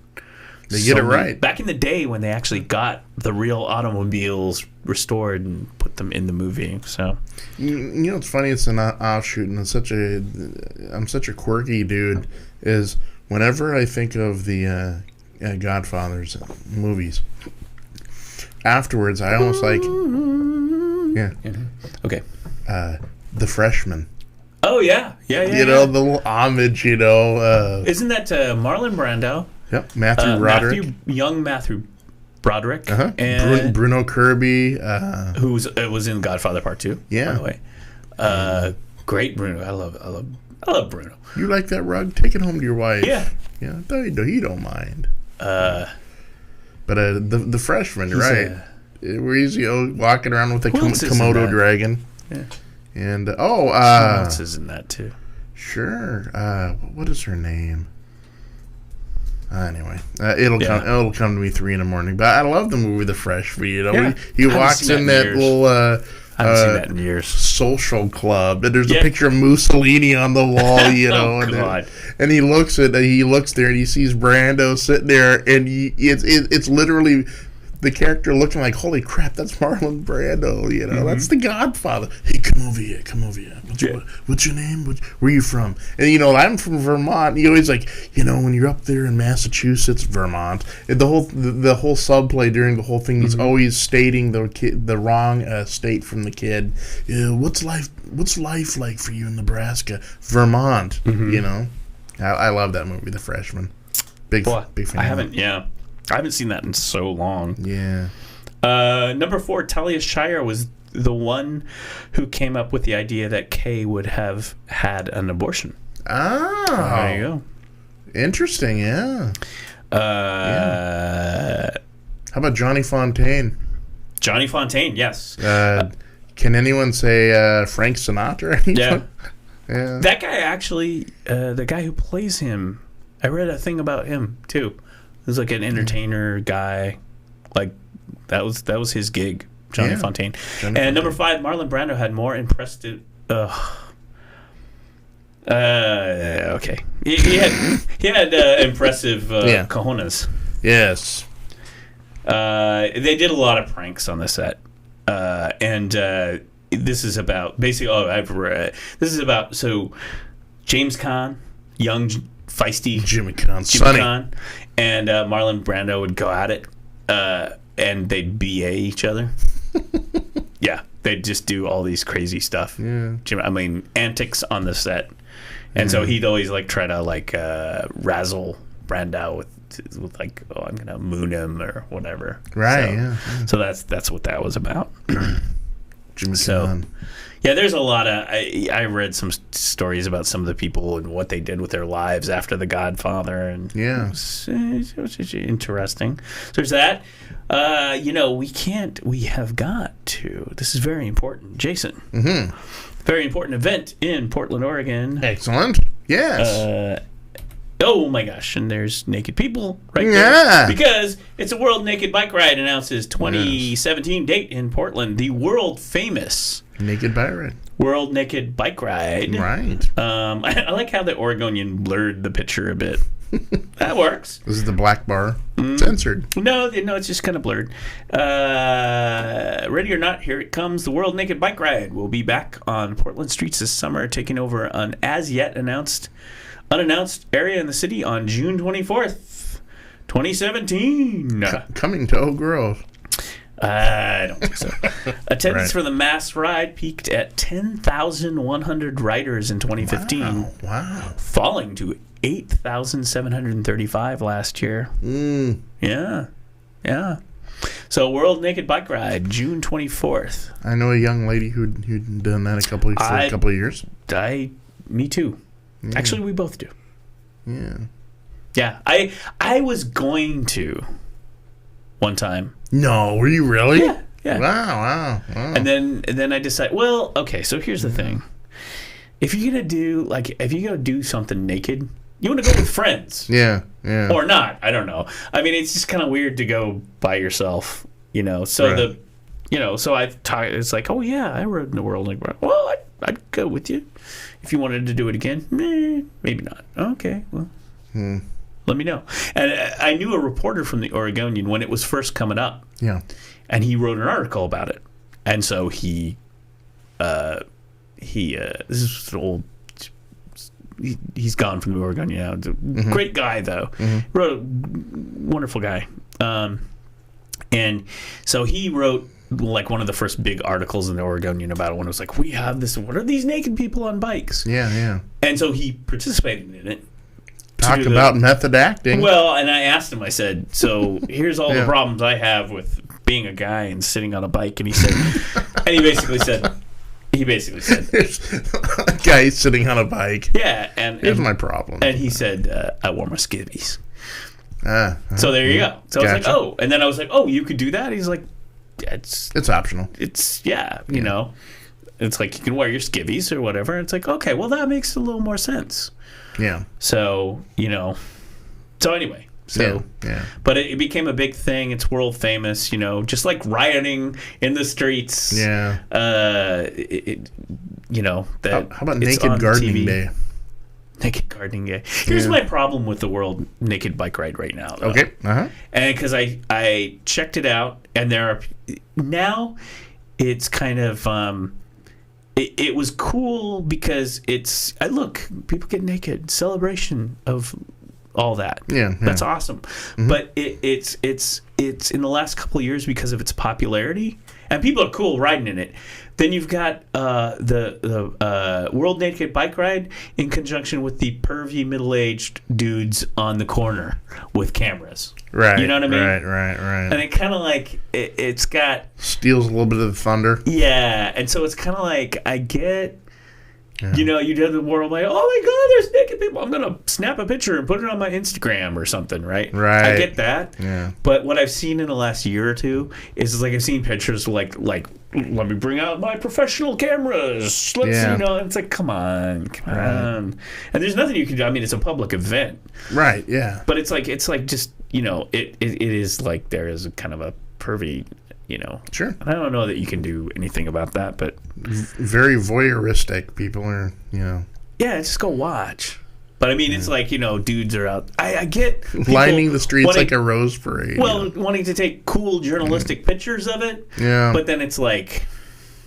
They get it right. Back in the day when they actually got the real automobiles restored and put them in the movie. So, you know, it's funny. It's an offshoot, and I'm such a quirky dude. Is whenever I think of the Godfather's movies, afterwards I almost like, okay, The Freshman. Oh yeah. You know, the little homage. You know, isn't that Marlon Brando? Yep, Matthew Broderick. Matthew Broderick. And Bruno Kirby. Who was in Godfather Part 2, by the way. Great Bruno. I love Bruno. You like that rug? Take it home to your wife. Yeah. Yeah, he don't mind. But the Freshman, right? Where he's walking around with a Komodo dragon. Yeah. And, Who else is in that, too? Sure. What is her name? Anyway, it'll come to me 3 a.m. But I love the movie The Freshman. You know, he walks in that little I haven't seen that in years. Social club, and there's a picture of Mussolini on the wall. You know, and he looks there and he sees Brando sitting there, and it's literally the character looking like, holy crap, that's Marlon Brando. You know, that's the Godfather. Hey, come over here. What's your name? Where are you from? And, you know, I'm from Vermont. You always like, you know, when you're up there in Massachusetts, Vermont, the whole subplay during the whole thing, he's always stating the wrong state from the kid. What's life like for you in Nebraska? Vermont. You know, I love that movie, The Freshman. Big fan. I haven't seen that in so long. Yeah. Number 4, Talia Shire was the one who came up with the idea that Kay would have had an abortion. Oh. There you go. Interesting, yeah. How about Johnny Fontaine? Johnny Fontaine, yes. Can anyone say Frank Sinatra? Yeah. Yeah. That guy actually, the guy who plays him, I read a thing about him, too. He was like an entertainer guy. Like, that was his gig, Johnny Fontaine. Number 5, Marlon Brando had more impressive... okay. He had impressive cojones. Yes. They did a lot of pranks on the set. And this is about... Basically, this is about... So, James Caan, young, feisty... Jimmy Caan. And Marlon Brando would go at it, and they'd BA each other. Yeah, they'd just do all these crazy stuff. Yeah. Antics on the set. And so he'd always try to razzle Brando with like, oh, I'm gonna moon him or whatever. Right. So that's what that was about. Jimmy Caan. Yeah, there's a lot of... I read some stories about some of the people and what they did with their lives after The Godfather, and it was interesting. So there's that. We have got to... This is very important. Jason. Very important event in Portland, Oregon. Excellent. Yes. Oh my gosh, and there's naked people right there. Because it's a World Naked Bike Ride, announces 2017 date in Portland. The world famous... Naked Bike Ride. World Naked Bike Ride. Right. I like how the Oregonian blurred the picture a bit. That works. This is the black bar. Censored. No, it's just kind of blurred. Red ready or not, here it comes. The World Naked Bike Ride will be back on Portland streets this summer, taking over an unannounced area in the city on June 24th, 2017. Coming to Oak Grove. I don't think so. Attendance for the mass ride peaked at 10,100 riders in 2015. Wow. Falling to 8,735 last year. Yeah. So World Naked Bike Ride, June 24th. I know a young lady who'd done that a couple of years. Me too. Actually, we both do. Yeah. Yeah. I was going to one time. No, were you really? Yeah. Wow. And then I decided, well, okay, so here's the thing. If you're going to do something naked, you want to go with friends. Yeah. Or not, I don't know. I mean, it's just kind of weird to go by yourself, So right. So I've talked, it's like, oh yeah, I rode in the World Naked Bike. Well, I'd go with you. If you wanted to do it again, maybe not. Okay, well, let me know. And I knew a reporter from the Oregonian when it was first coming up. Yeah. And he wrote an article about it. And so this is an old, he's gone from the Oregonian now. Great guy, though. Wrote a wonderful guy. And so he wrote like one of the first big articles in the Oregonian about it when it was like, we have this, what are these naked people on bikes? Yeah. And so he participated in it. Talk about method acting. Well, and I asked him, I said, so here's all the problems I have with being a guy and sitting on a bike. And he said, he basically said, a guy sitting on a bike. Yeah. Here's my problem. And he said, I wore my skivvies. So there you go. So I was like, oh. And then I was like, oh, you could do that? He's like, it's optional. It's, you know. It's like you can wear your skivvies or whatever. It's like, okay, well, that makes a little more sense. Yeah. So, so anyway. So, yeah. But it became a big thing. It's world famous, just like rioting in the streets. Yeah. How about Naked Gardening Day? Naked Gardening Day. Here's my problem with the World Naked Bike Ride right now, though. Okay. And because I checked it out, and now it's kind of it was cool because look, people get naked, celebration of all that. Yeah. That's awesome. But it's in the last couple of years because of its popularity, and people are cool riding in it. Then you've got the World Naked Bike Ride in conjunction with the pervy middle-aged dudes on the corner with cameras. Right. You know what I mean? Right. And it kind of like it's got steals a little bit of the thunder. Yeah, and so it's kind of like I get. Yeah. You do the world like, oh my God, there's naked people. I'm gonna snap a picture and put it on my Instagram or something, right? Right. I get that. Yeah. But what I've seen in the last year or two is like I've seen pictures like let me bring out my professional cameras. It's like come on. And there's nothing you can do. I mean, it's a public event. Right. Yeah. But it's like just it is like there is a kind of a pervy. Sure. And I don't know that you can do anything about that, but very voyeuristic people are, Yeah, just go watch. But I mean, it's like dudes are out. I get lining the streets like a rose parade. Well, wanting to take cool journalistic pictures of it. Yeah. But then it's like.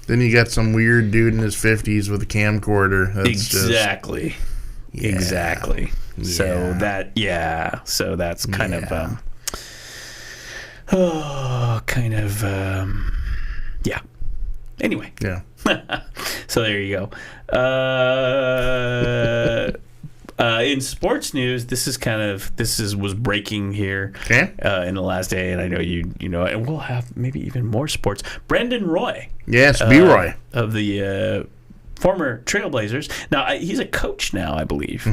Then you got some weird dude in his 50s with a camcorder. That's exactly. Exactly. Yeah. So that's kind of. Yeah. Anyway. Yeah. So there you go. In sports news, this was breaking here in the last day, and I know you know, and we'll have maybe even more sports. Brendan Roy. Yes, B-Roy. Of the former Trailblazers. Now, he's a coach now, I believe.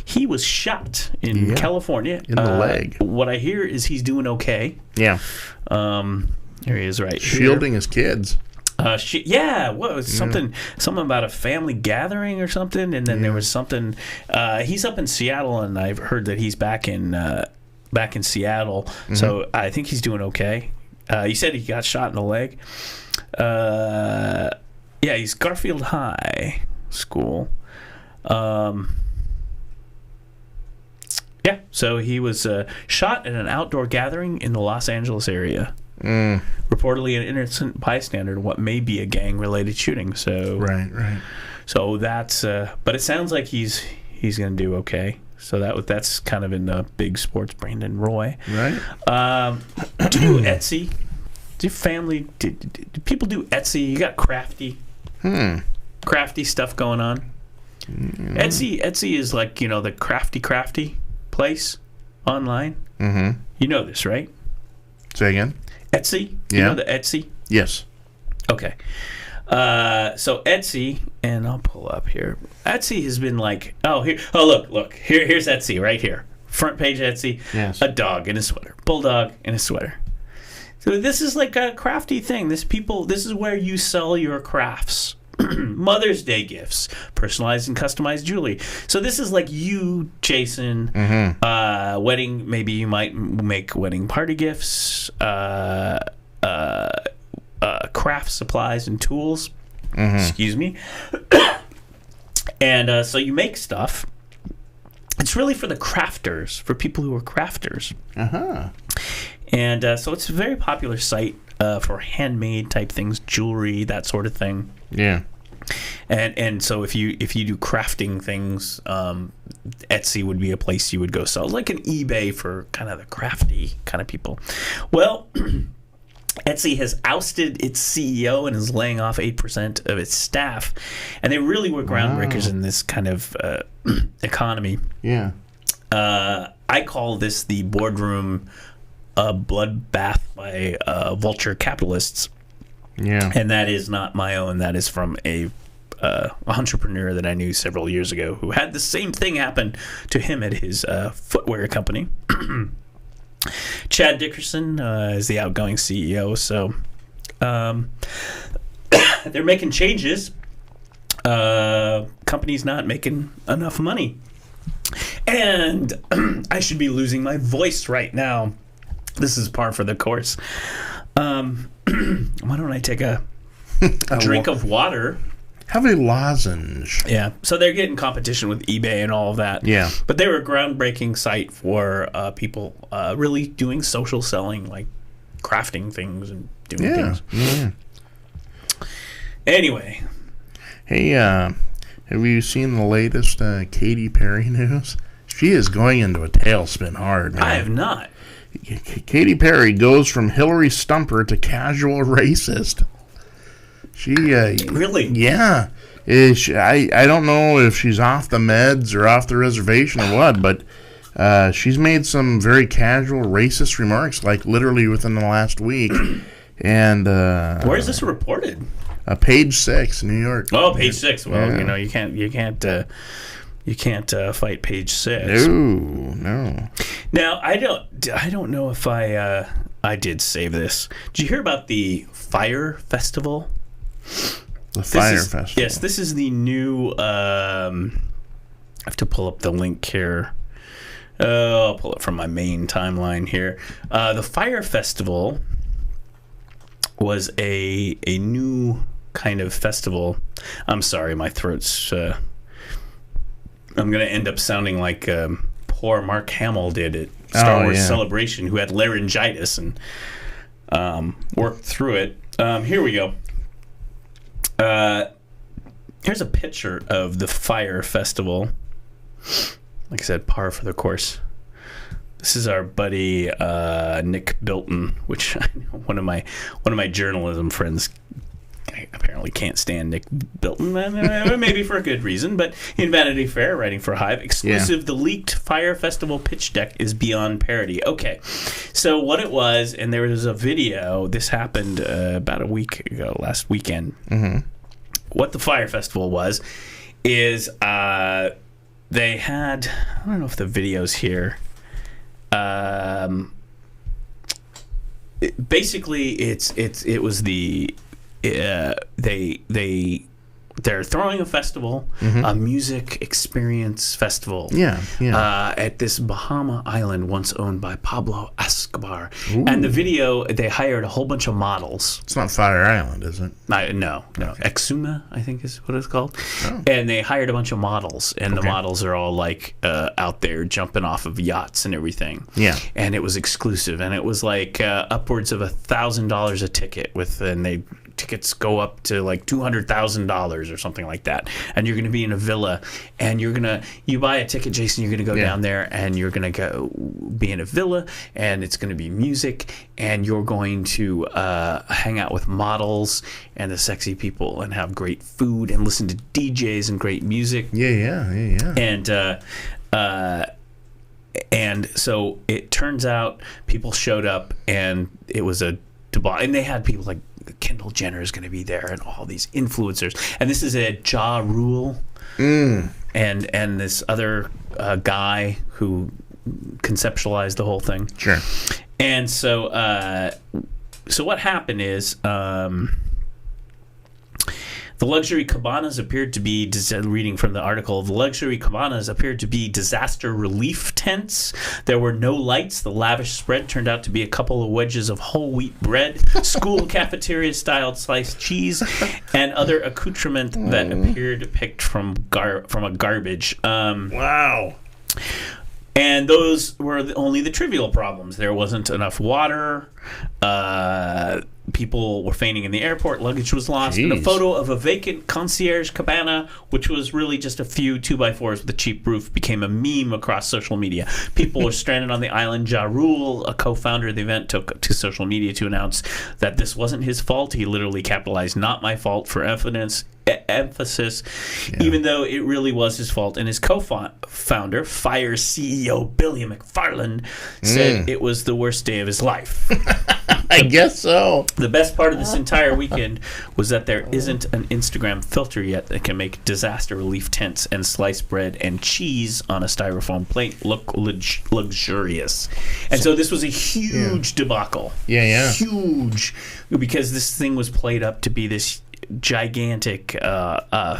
He was shot in California. In the leg. What I hear is he's doing okay. Yeah. Here he is right Shielding his kids. What was something about a family gathering or something, and then there was something. He's up in Seattle, and I've heard that he's back in Seattle. So I think he's doing okay. He said he got shot in the leg. He's Garfield High School. So he was shot at an outdoor gathering in the Los Angeles area. reportedly an innocent bystander in what may be a gang-related shooting. So Right. So that's, but it sounds like he's going to do okay. So that's kind of in the big sports. Brandon Roy, Right. Do you do Etsy? Do people do Etsy? You got crafty stuff going on. Etsy is like, the crafty place online. Mm-hmm. You know this, right? Say again. Etsy. Yeah. You know the Etsy. Yes. Okay. So Etsy, and I'll pull up here. Etsy has been like, look, here's Etsy right here. Front page Etsy. Yes. A dog in a sweater. Bulldog in a sweater. So this is like a crafty thing. This is where you sell your crafts. Mother's Day gifts, personalized and customized jewelry. So this is like you, Jason, wedding. Maybe you might make wedding party gifts, craft supplies and tools. Excuse me. And so you make stuff. It's really for the crafters, for people who are crafters. And so it's a very popular site for handmade type things, jewelry, that sort of thing. Yeah. And so if you do crafting things, Etsy would be a place you would go sell, like an eBay for kind of the crafty kind of people. Well, Etsy has ousted its CEO and is laying off 8% of its staff, and they really were groundbreakers in this kind of economy. Yeah. I call this the boardroom bloodbath by vulture capitalists. Yeah. And that is not my own. That is from a entrepreneur that I knew several years ago who had the same thing happen to him at his footwear company. Chad Dickerson is the outgoing CEO. So they're making changes. Company's not making enough money. And I should be losing my voice right now. This is par for the course. Why don't I take a drink of water? Have a lozenge. Yeah. So they're getting competition with eBay and all of that. Yeah. But they were a groundbreaking site for people really doing social selling, like crafting things and doing things. Yeah. Anyway. Hey, have you seen the latest Katy Perry news? She is going into a tailspin hard, man. I have not. Katy Perry goes from Hillary Stumper to casual racist. She really? Yeah. I don't know if she's off the meds or off the reservation or what, but she's made some very casual racist remarks, like literally within the last week. And where is this reported? Page 6, New York. Oh, Page 6. Well, you can't fight Page 6. No. Now, I don't know if I did save this. Did you hear about the Fire Festival? The Fire Festival. Yes, this is the new. I have to pull up the link here. I'll pull it from my main timeline here. The Fire Festival was a new kind of festival. I'm sorry, my throat's. I'm going to end up sounding like poor Mark Hamill did at Star Wars Celebration, who had laryngitis and worked through it. Here we go. Here's a picture of the Fire Festival. Like I said, par for the course. This is our buddy Nick Bilton, which I know one of my journalism friends apparently can't stand Nick Bilton, maybe for a good reason, but in Vanity Fair, writing for Hive, exclusive, the leaked Fire Festival pitch deck is beyond parody. Okay, so what it was, and there was a video, this happened about a week ago, last weekend. What the Fire Festival was, is they had, I don't know if the video's here, basically it was the they they're throwing a festival, a music experience festival. At this Bahama island once owned by Pablo Escobar. Ooh. And the video, they hired a whole bunch of models. It's not Fire Island, is it? No. Exuma, I think is what it's called. Oh. And they hired a bunch of models, and the models are all like out there jumping off of yachts and everything. Yeah. And it was exclusive, and it was like upwards of $1,000 a ticket tickets go up to like $200,000 or something like that, and you're going to be in a villa, and you buy a ticket, Jason. You're going to go down there, and you're going to go be in a villa, and it's going to be music, and you're going to hang out with models and the sexy people, and have great food, and listen to DJs and great music. And so it turns out people showed up, and it was a debacle, and they had people like Kendall Jenner is going to be there, and all these influencers, and this is a Ja Rule, and this other guy who conceptualized the whole thing. Sure. And so what happened is the luxury cabanas appeared to be, reading from the article, the luxury cabanas appeared to be disaster relief tents. There were no lights. The lavish spread turned out to be a couple of wedges of whole wheat bread, school cafeteria-style sliced cheese, and other accoutrement that appeared picked from a garbage. Wow. And those were only the trivial problems. There wasn't enough water. People were fainting in the airport. Luggage was lost. Jeez. And a photo of a vacant concierge cabana, which was really just a few 2x4s with a cheap roof, became a meme across social media. People were stranded on the island. Ja Rule, a co-founder of the event, took to social media to announce that this wasn't his fault. He literally capitalized "not my fault" for emphasis, even though it really was his fault. And his co-founder, Fire CEO Billy McFarland, said it was the worst day of his life. I guess so. The best part of this entire weekend was that there isn't an Instagram filter yet that can make disaster relief tents and sliced bread and cheese on a styrofoam plate look luxurious. And so this was a huge debacle. Huge. Because this thing was played up to be this gigantic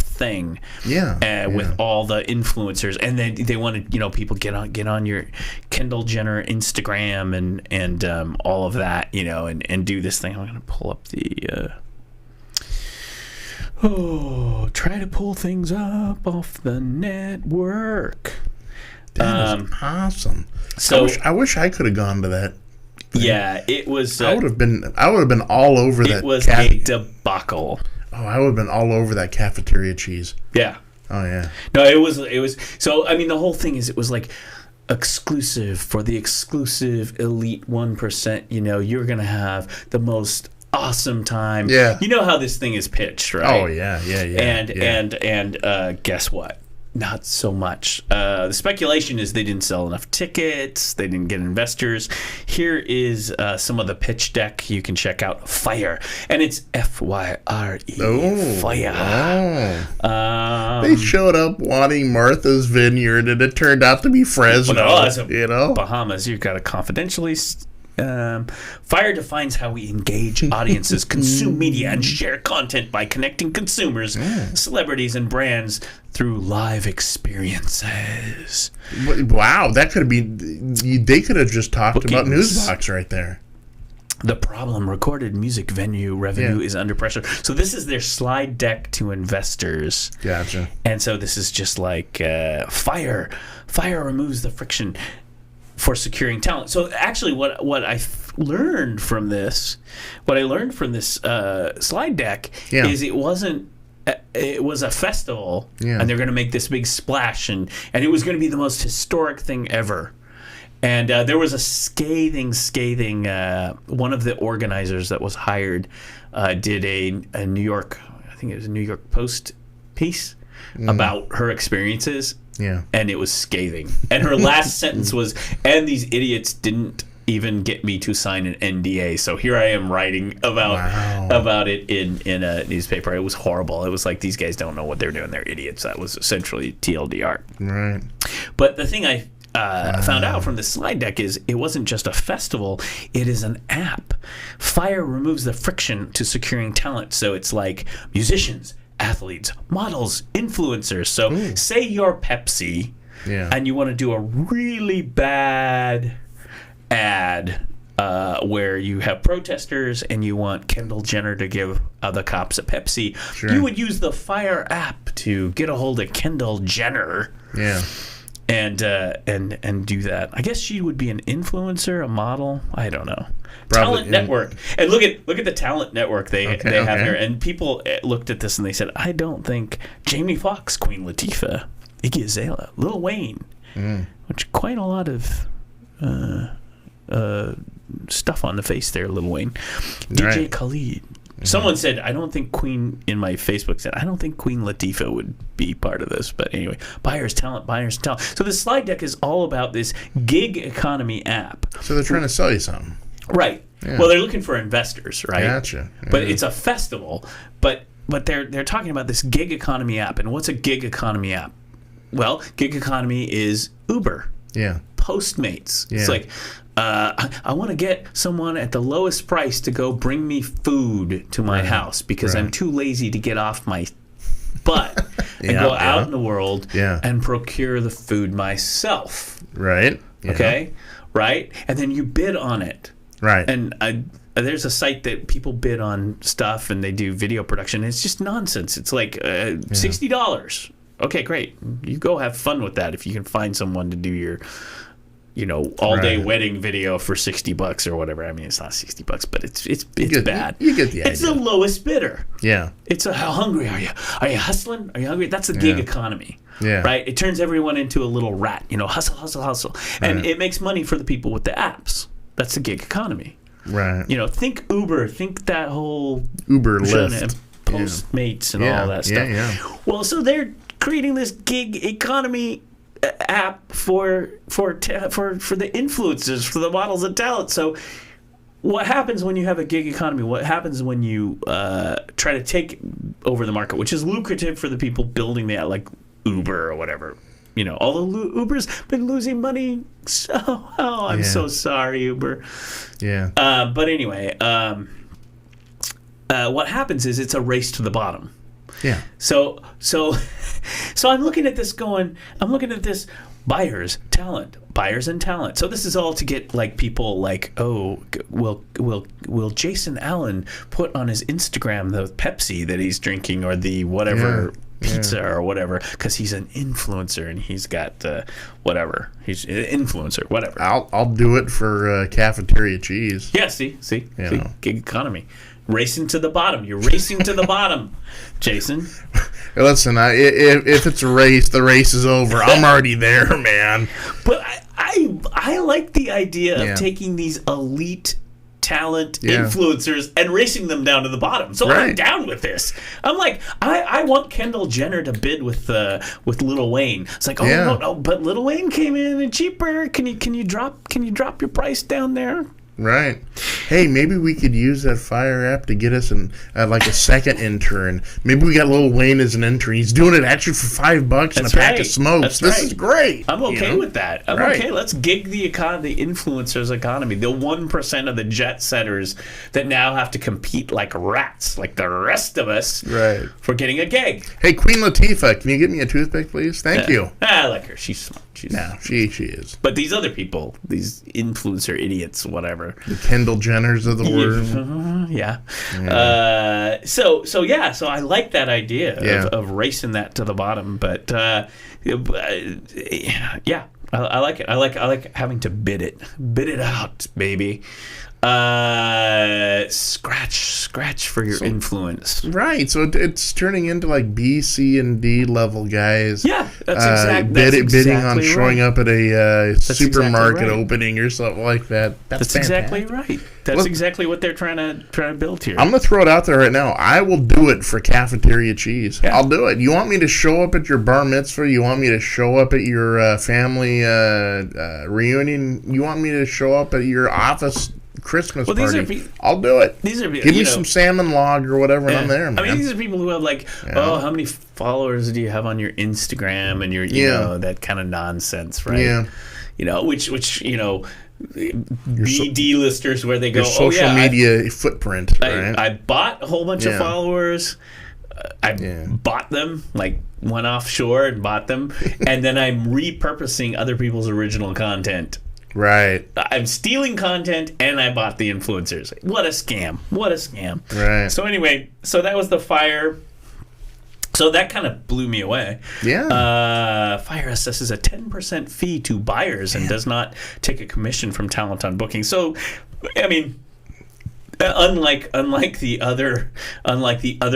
thing with all the influencers, and they wanted people get on your Kendall Jenner Instagram and all of that, and do this thing. I'm gonna pull up the try to pull things up off the network. That is awesome. So I wish I could have gone to that. Yeah, it was. I would have been all over that. It was a debacle. Oh, I would have been all over that cafeteria cheese. Yeah. Oh yeah. No, it was. So I mean, the whole thing is, it was like exclusive for the exclusive elite 1%. You're gonna have the most awesome time. Yeah. You know how this thing is pitched, right? Oh yeah. And guess what? Not so much. The speculation is they didn't sell enough tickets. They didn't get investors. Here is some of the pitch deck you can check out. Fire. And it's Fyre. Fire. They showed up wanting Martha's Vineyard, and it turned out to be Fresno. Bahamas. You've got to confidentially... Fire defines how we engage audiences, consume media, and share content by connecting consumers, celebrities, and brands through live experiences. Wow, that could be. They could have just talked about NuzBox right there. The problem: recorded music venue revenue is under pressure. So this is their slide deck to investors. Gotcha. And so this is just like Fire removes the friction for securing talent. So actually, what I learned from this, slide deck is it wasn't. It was a festival, and they're going to make this big splash, and it was going to be the most historic thing ever. And there was a scathing. One of the organizers that was hired did a New York, I think it was a New York Post piece about her experiences. Yeah. And it was scathing. And her last sentence was, "And these idiots didn't even get me to sign an NDA." So here I am writing about it in a newspaper. It was horrible. It was like, these guys don't know what they're doing. They're idiots. That was essentially TLDR. Right. But the thing I found out from the slide deck is it wasn't just a festival. It is an app. Fire removes the friction to securing talent. So it's like musicians, athletes, models, influencers. So say you're Pepsi and you want to do a really bad ad where you have protesters and you want Kendall Jenner to give the cops a Pepsi. Sure. You would use the Fire app to get a hold of Kendall Jenner. Yeah. And do that. I guess she would be an influencer, a model. I don't know. Probably, Talent Network. And look at the Talent Network they have here. And people looked at this and they said, I don't think Jamie Foxx, Queen Latifah, Iggy Azalea, Lil Wayne, which quite a lot of stuff on the face there, Lil Wayne. DJ Khaled. Someone said, I don't think Queen, in my Facebook said, I don't think Queen Latifah would be part of this. But anyway, buyers talent. So the slide deck is all about this gig economy app. So they're trying to sell you something. Right. Yeah. Well, they're looking for investors, right? Gotcha. Yeah. But it's a festival. But they're talking about this gig economy app. And what's a gig economy app? Well, gig economy is Uber. Yeah. Postmates. Yeah. It's like, I want to get someone at the lowest price to go bring me food to my house because I'm too lazy to get off my butt and go out in the world and procure the food myself. Right. Yeah. Okay? Right? And then you bid on it. Right. And there's a site that people bid on stuff and they do video production. It's just nonsense. It's like $60. Okay, great. You go have fun with that if you can find someone to do your all-day wedding video for $60 or whatever. I mean, it's not $60, but it's bad. You get the idea. It's the lowest bidder. Yeah. It's how hungry are you? Are you hustling? Are you hungry? That's the gig economy. Yeah. Right? It turns everyone into a little rat. Hustle, hustle, hustle. And it makes money for the people with the apps. That's the gig economy. Right. Think Uber. Think that whole Uber, Lyft, Postmates and all that stuff. Yeah. Well, so they're creating this gig economy app for the influencers, for the models and talent. So what happens when you have a gig economy? What happens when you try to take over the market, which is lucrative for the people building the app, like Uber or whatever? Although Uber's been losing money. I'm so sorry, Uber. Yeah. But anyway, what happens is it's a race to the bottom. Yeah. So I'm looking at this buyers and talent. So this is all to get like people like, will Jason Allen put on his Instagram the Pepsi that he's drinking or the whatever pizza or whatever, because he's an influencer and he's got whatever. He's an influencer, whatever. I'll do it for cafeteria cheese. Yeah, see, gig economy. Racing to the bottom. You're racing to the bottom, Jason. Listen, if it's a race, the race is over. I'm already there, man. But I like the idea of taking these elite talent influencers and racing them down to the bottom. So I'm down with this. I'm like, I want Kendall Jenner to bid with Lil Wayne. It's like, no, but Lil Wayne came in cheaper. Can you drop your price down there? Right. Hey, maybe we could use that Fire app to get us like a second intern. Maybe we got Lil Wayne as an intern. He's doing it actually for $5 and a pack of smokes. This is great. I'm okay with that. I'm okay. Let's gig the influencers economy. The 1% of the jet setters that now have to compete like rats, like the rest of us, for getting a gig. Hey, Queen Latifah, can you get me a toothpick, please? Thank you. I like her. She's smart. She is. But these other people, these influencer idiots, whatever. The Kendall Jenners of the world. So I like that idea of racing that to the bottom. But I like it. I like having to bid it out, baby. Scratch for your influence. Right. So it's turning into like B, C, and D level guys. Yeah, that's exactly bidding on showing up at a supermarket opening or something like that. That's exactly right. That's exactly what they're trying to build here. I'm gonna throw it out there right now. I will do it for cafeteria cheese. Yeah. I'll do it. You want me to show up at your bar mitzvah? You want me to show up at your family reunion? You want me to show up at your office Christmas party? I'll do it. Give me some salmon log or whatever, and I'm there, man. I mean, these are people who have like, how many followers do you have on your Instagram and your, that kind of nonsense, right? Yeah. Which D-listers where they go, your social media footprint, right? I bought a whole bunch of followers. bought them, like went offshore and bought them, and then I'm repurposing other people's original content. Right. I'm stealing content, and I bought the influencers. What a scam. What a scam. Right. So anyway, so that was the Fire. So that kind of blew me away. Yeah. Fire assesses a 10% fee to buyers and does not take a commission from talent on booking. So, I mean, unlike the other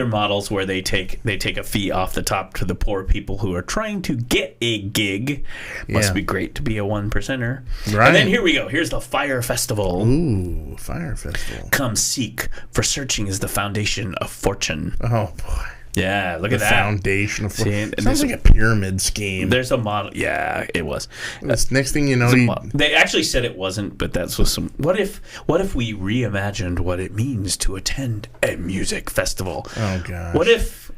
models where they take a fee off the top to the poor people who are trying to get a gig. Must be great to be a 1%er. Right. And then here we go. Here's the Fire Festival. Ooh, Fire Festival. Come seek, for searching is the foundation of fortune. Oh boy. Yeah, look at that. Foundation of fortune. See, sounds like a pyramid scheme. There's a model. Yeah, it was. Next thing you know, they actually said it wasn't, but that's what some. What if we reimagined what it means to attend a music festival? Oh gosh. What if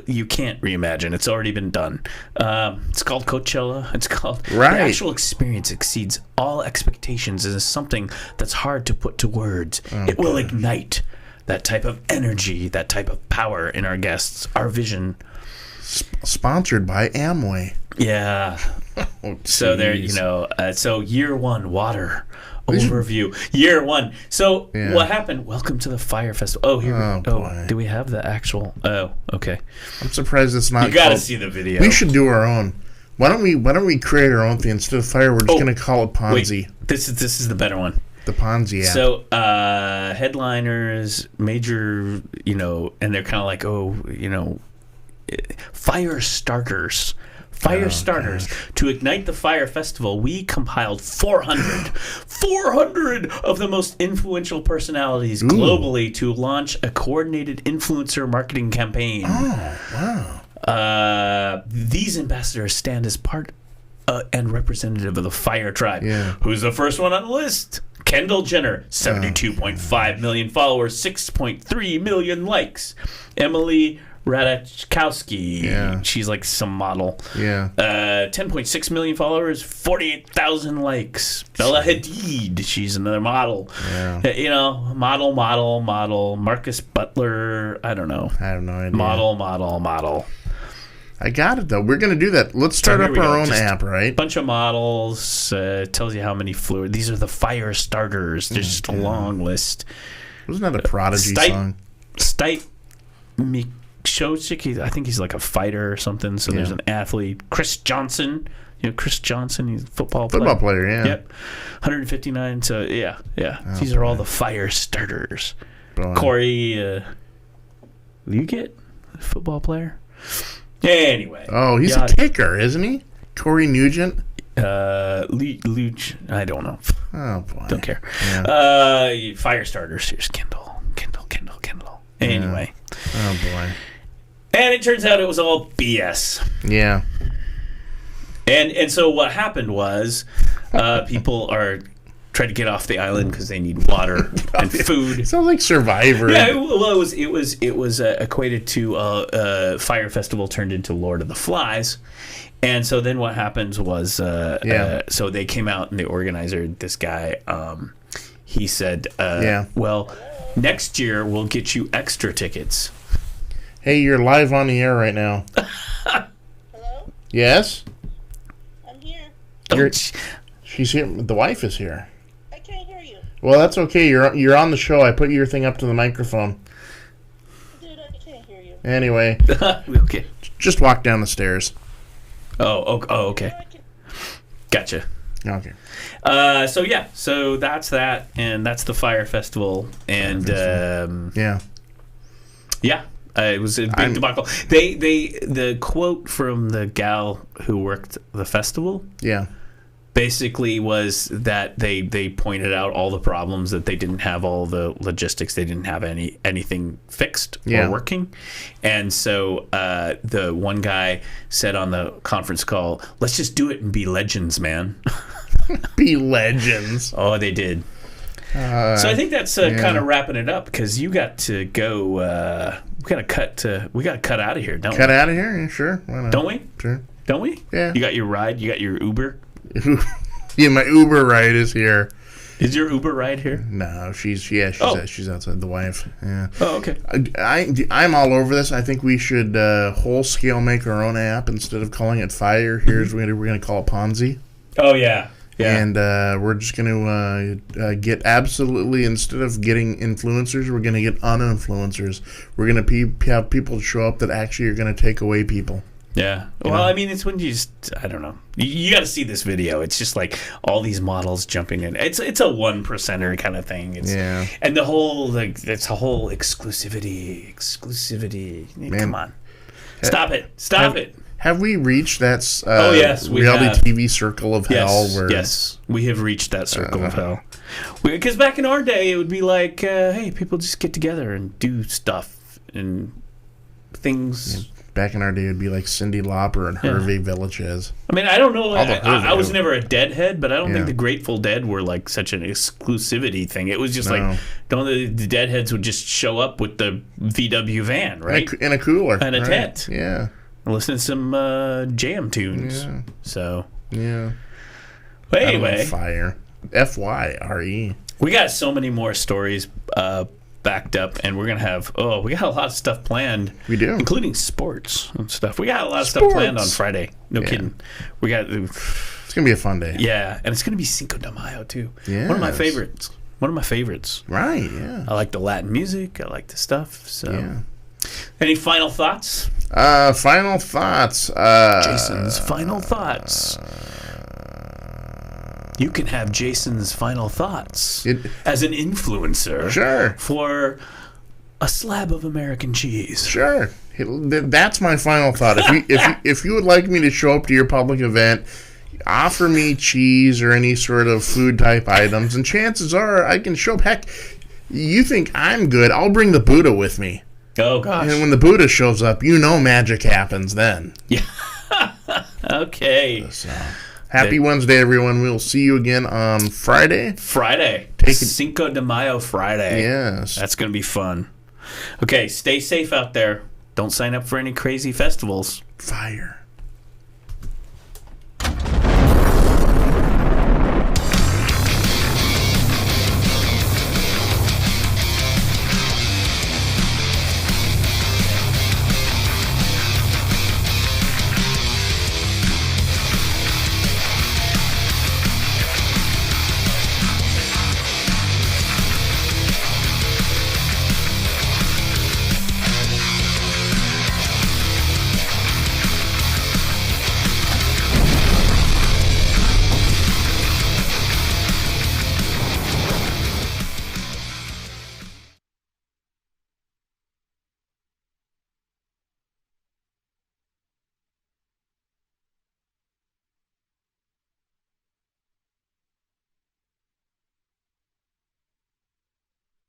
you can't reimagine? It's already been done. It's called Coachella. It's called the actual experience exceeds all expectations and is something that's hard to put to words. It will ignite that type of energy, that type of power in our guests, our vision. Sponsored by Amway. Yeah. So there, so year one, water overview. Year one. So what happened? Welcome to the Fire Festival. Oh, here. Do we have the actual? Oh, okay. I'm surprised it's not. You got to see the video. We should do our own. Why don't we create our own thing instead of Fire? We're just going to call it Ponzi. Wait, this is the better one. The Ponzi app. So headliners, major, and they're kind of like, fire starters. Fire starters. Gosh. To ignite the Fire Festival, we compiled 400 of the most influential personalities globally to launch a coordinated influencer marketing campaign. Oh, wow. These ambassadors stand as part and representative of the Fire Tribe. Yeah. Who's the first one on the list? Kendall Jenner, 72.5 million followers, 6.3 million likes. Emily Ratajkowski, she's like some model. 10.6 million followers, 48,000 likes. Bella Hadid, she's another model. Model. Marcus Butler, I don't know. I have no idea. Model. I got it, though. We're going to do that. Let's start up our own app, right? Bunch of models. Tells you how many flew. These are the Fire starters. There's just a long list. Wasn't that a Prodigy song? Stipe Miocic, I think he's like a fighter or something. So there's an athlete. Chris Johnson. Chris Johnson, he's a football player. Football player, yeah. Yep. 159. So, yeah. These are all the Fire starters. Corey Liuget, football player. Anyway. Oh, he's a kicker, isn't he? Corey Nugent? Luch, I don't know. Oh, boy. Don't care. Yeah. Fire starters. Here's Kendall. Anyway. Oh, boy. And it turns out it was all BS. Yeah. And so what happened was people are trying to get off the island because they need water and food. It sounds like Survivor. Yeah, well, it was equated to Fire Festival turned into Lord of the Flies. And so then what happens was, so they came out and the organizer, this guy, he said, well, next year we'll get you extra tickets. Hey, you're live on the air right now. Hello? Yes? I'm here. She's here. The wife is here. I can't hear you. Well, that's okay. You're on the show. I put your thing up to the microphone. Dude, I can't hear you. Anyway. Okay. Just walk down the stairs. Oh, okay. Gotcha. Okay. So that's that, and that's the Fire Festival, and it was a big debacle. The quote from the gal who worked the festival, basically was that they pointed out all the problems, that they didn't have all the logistics, they didn't have anything fixed or working, and so the one guy said on the conference call, "Let's just do it and be legends, man." Be legends. Oh, they did. So I think that's kind of wrapping it up, because you got to go. We got to cut out of here, don't we? Cut out of here? Yeah, sure. Why not? Don't we? Sure. Don't we? Yeah. You got your ride. You got your Uber. Yeah, my Uber ride is here. Is your Uber ride here? No, she's outside. The wife. Yeah. Oh, okay. I'm all over this. I think we should whole scale make our own app instead of calling it Fire. Here's we're gonna call it Ponzi. Oh yeah. Yeah. And we're just going to get absolutely, instead of getting influencers, we're going to get uninfluencers. We're going to have people show up that actually are going to take away people. Yeah. Well, I mean, it's when you just, I don't know. You got to see this video. It's just like all these models jumping in. It's a one percenter kind of thing. Yeah. And the whole, it's a whole exclusivity. Man. Come on. Stop it. Have we reached that yes, we reality have. TV circle of hell? Yes, we have reached that circle of hell. Because back in our day, it would be like, hey, people just get together and do stuff and things. Yeah, back in our day, it would be like Cyndi Lauper and Hervé Villachez. I mean, I don't know. I was never a Deadhead, but I don't think the Grateful Dead were like such an exclusivity thing. It was just like, the Deadheads would just show up with the VW van, right? In a cooler. And a tent. Yeah. Listen to some jam tunes. Yeah. So. Yeah. But anyway. Fire. FYRE. We got so many more stories backed up, and we're going to have, we got a lot of stuff planned. We do. Including sports and stuff. We got a lot of stuff planned on Friday. No kidding. We got. It's going to be a fun day. Yeah. And it's going to be Cinco de Mayo, too. Yeah. One of my favorites. Right, yeah. I like the Latin music. I like the stuff. So. Yeah. Any final thoughts? Final thoughts. Jason's final thoughts. You can have Jason's final thoughts as an influencer. Sure. For a slab of American cheese. Sure. That's my final thought. If you would like me to show up to your public event, offer me cheese or any sort of food type items, and chances are I can show up. Heck, you think I'm good? I'll bring the Buddha with me. Oh, gosh. And when the Buddha shows up, magic happens then. Yeah. Okay. So, happy Wednesday, everyone. We'll see you again on Friday. Cinco de Mayo Friday. Yes. That's going to be fun. Okay, stay safe out there. Don't sign up for any crazy festivals. Fire.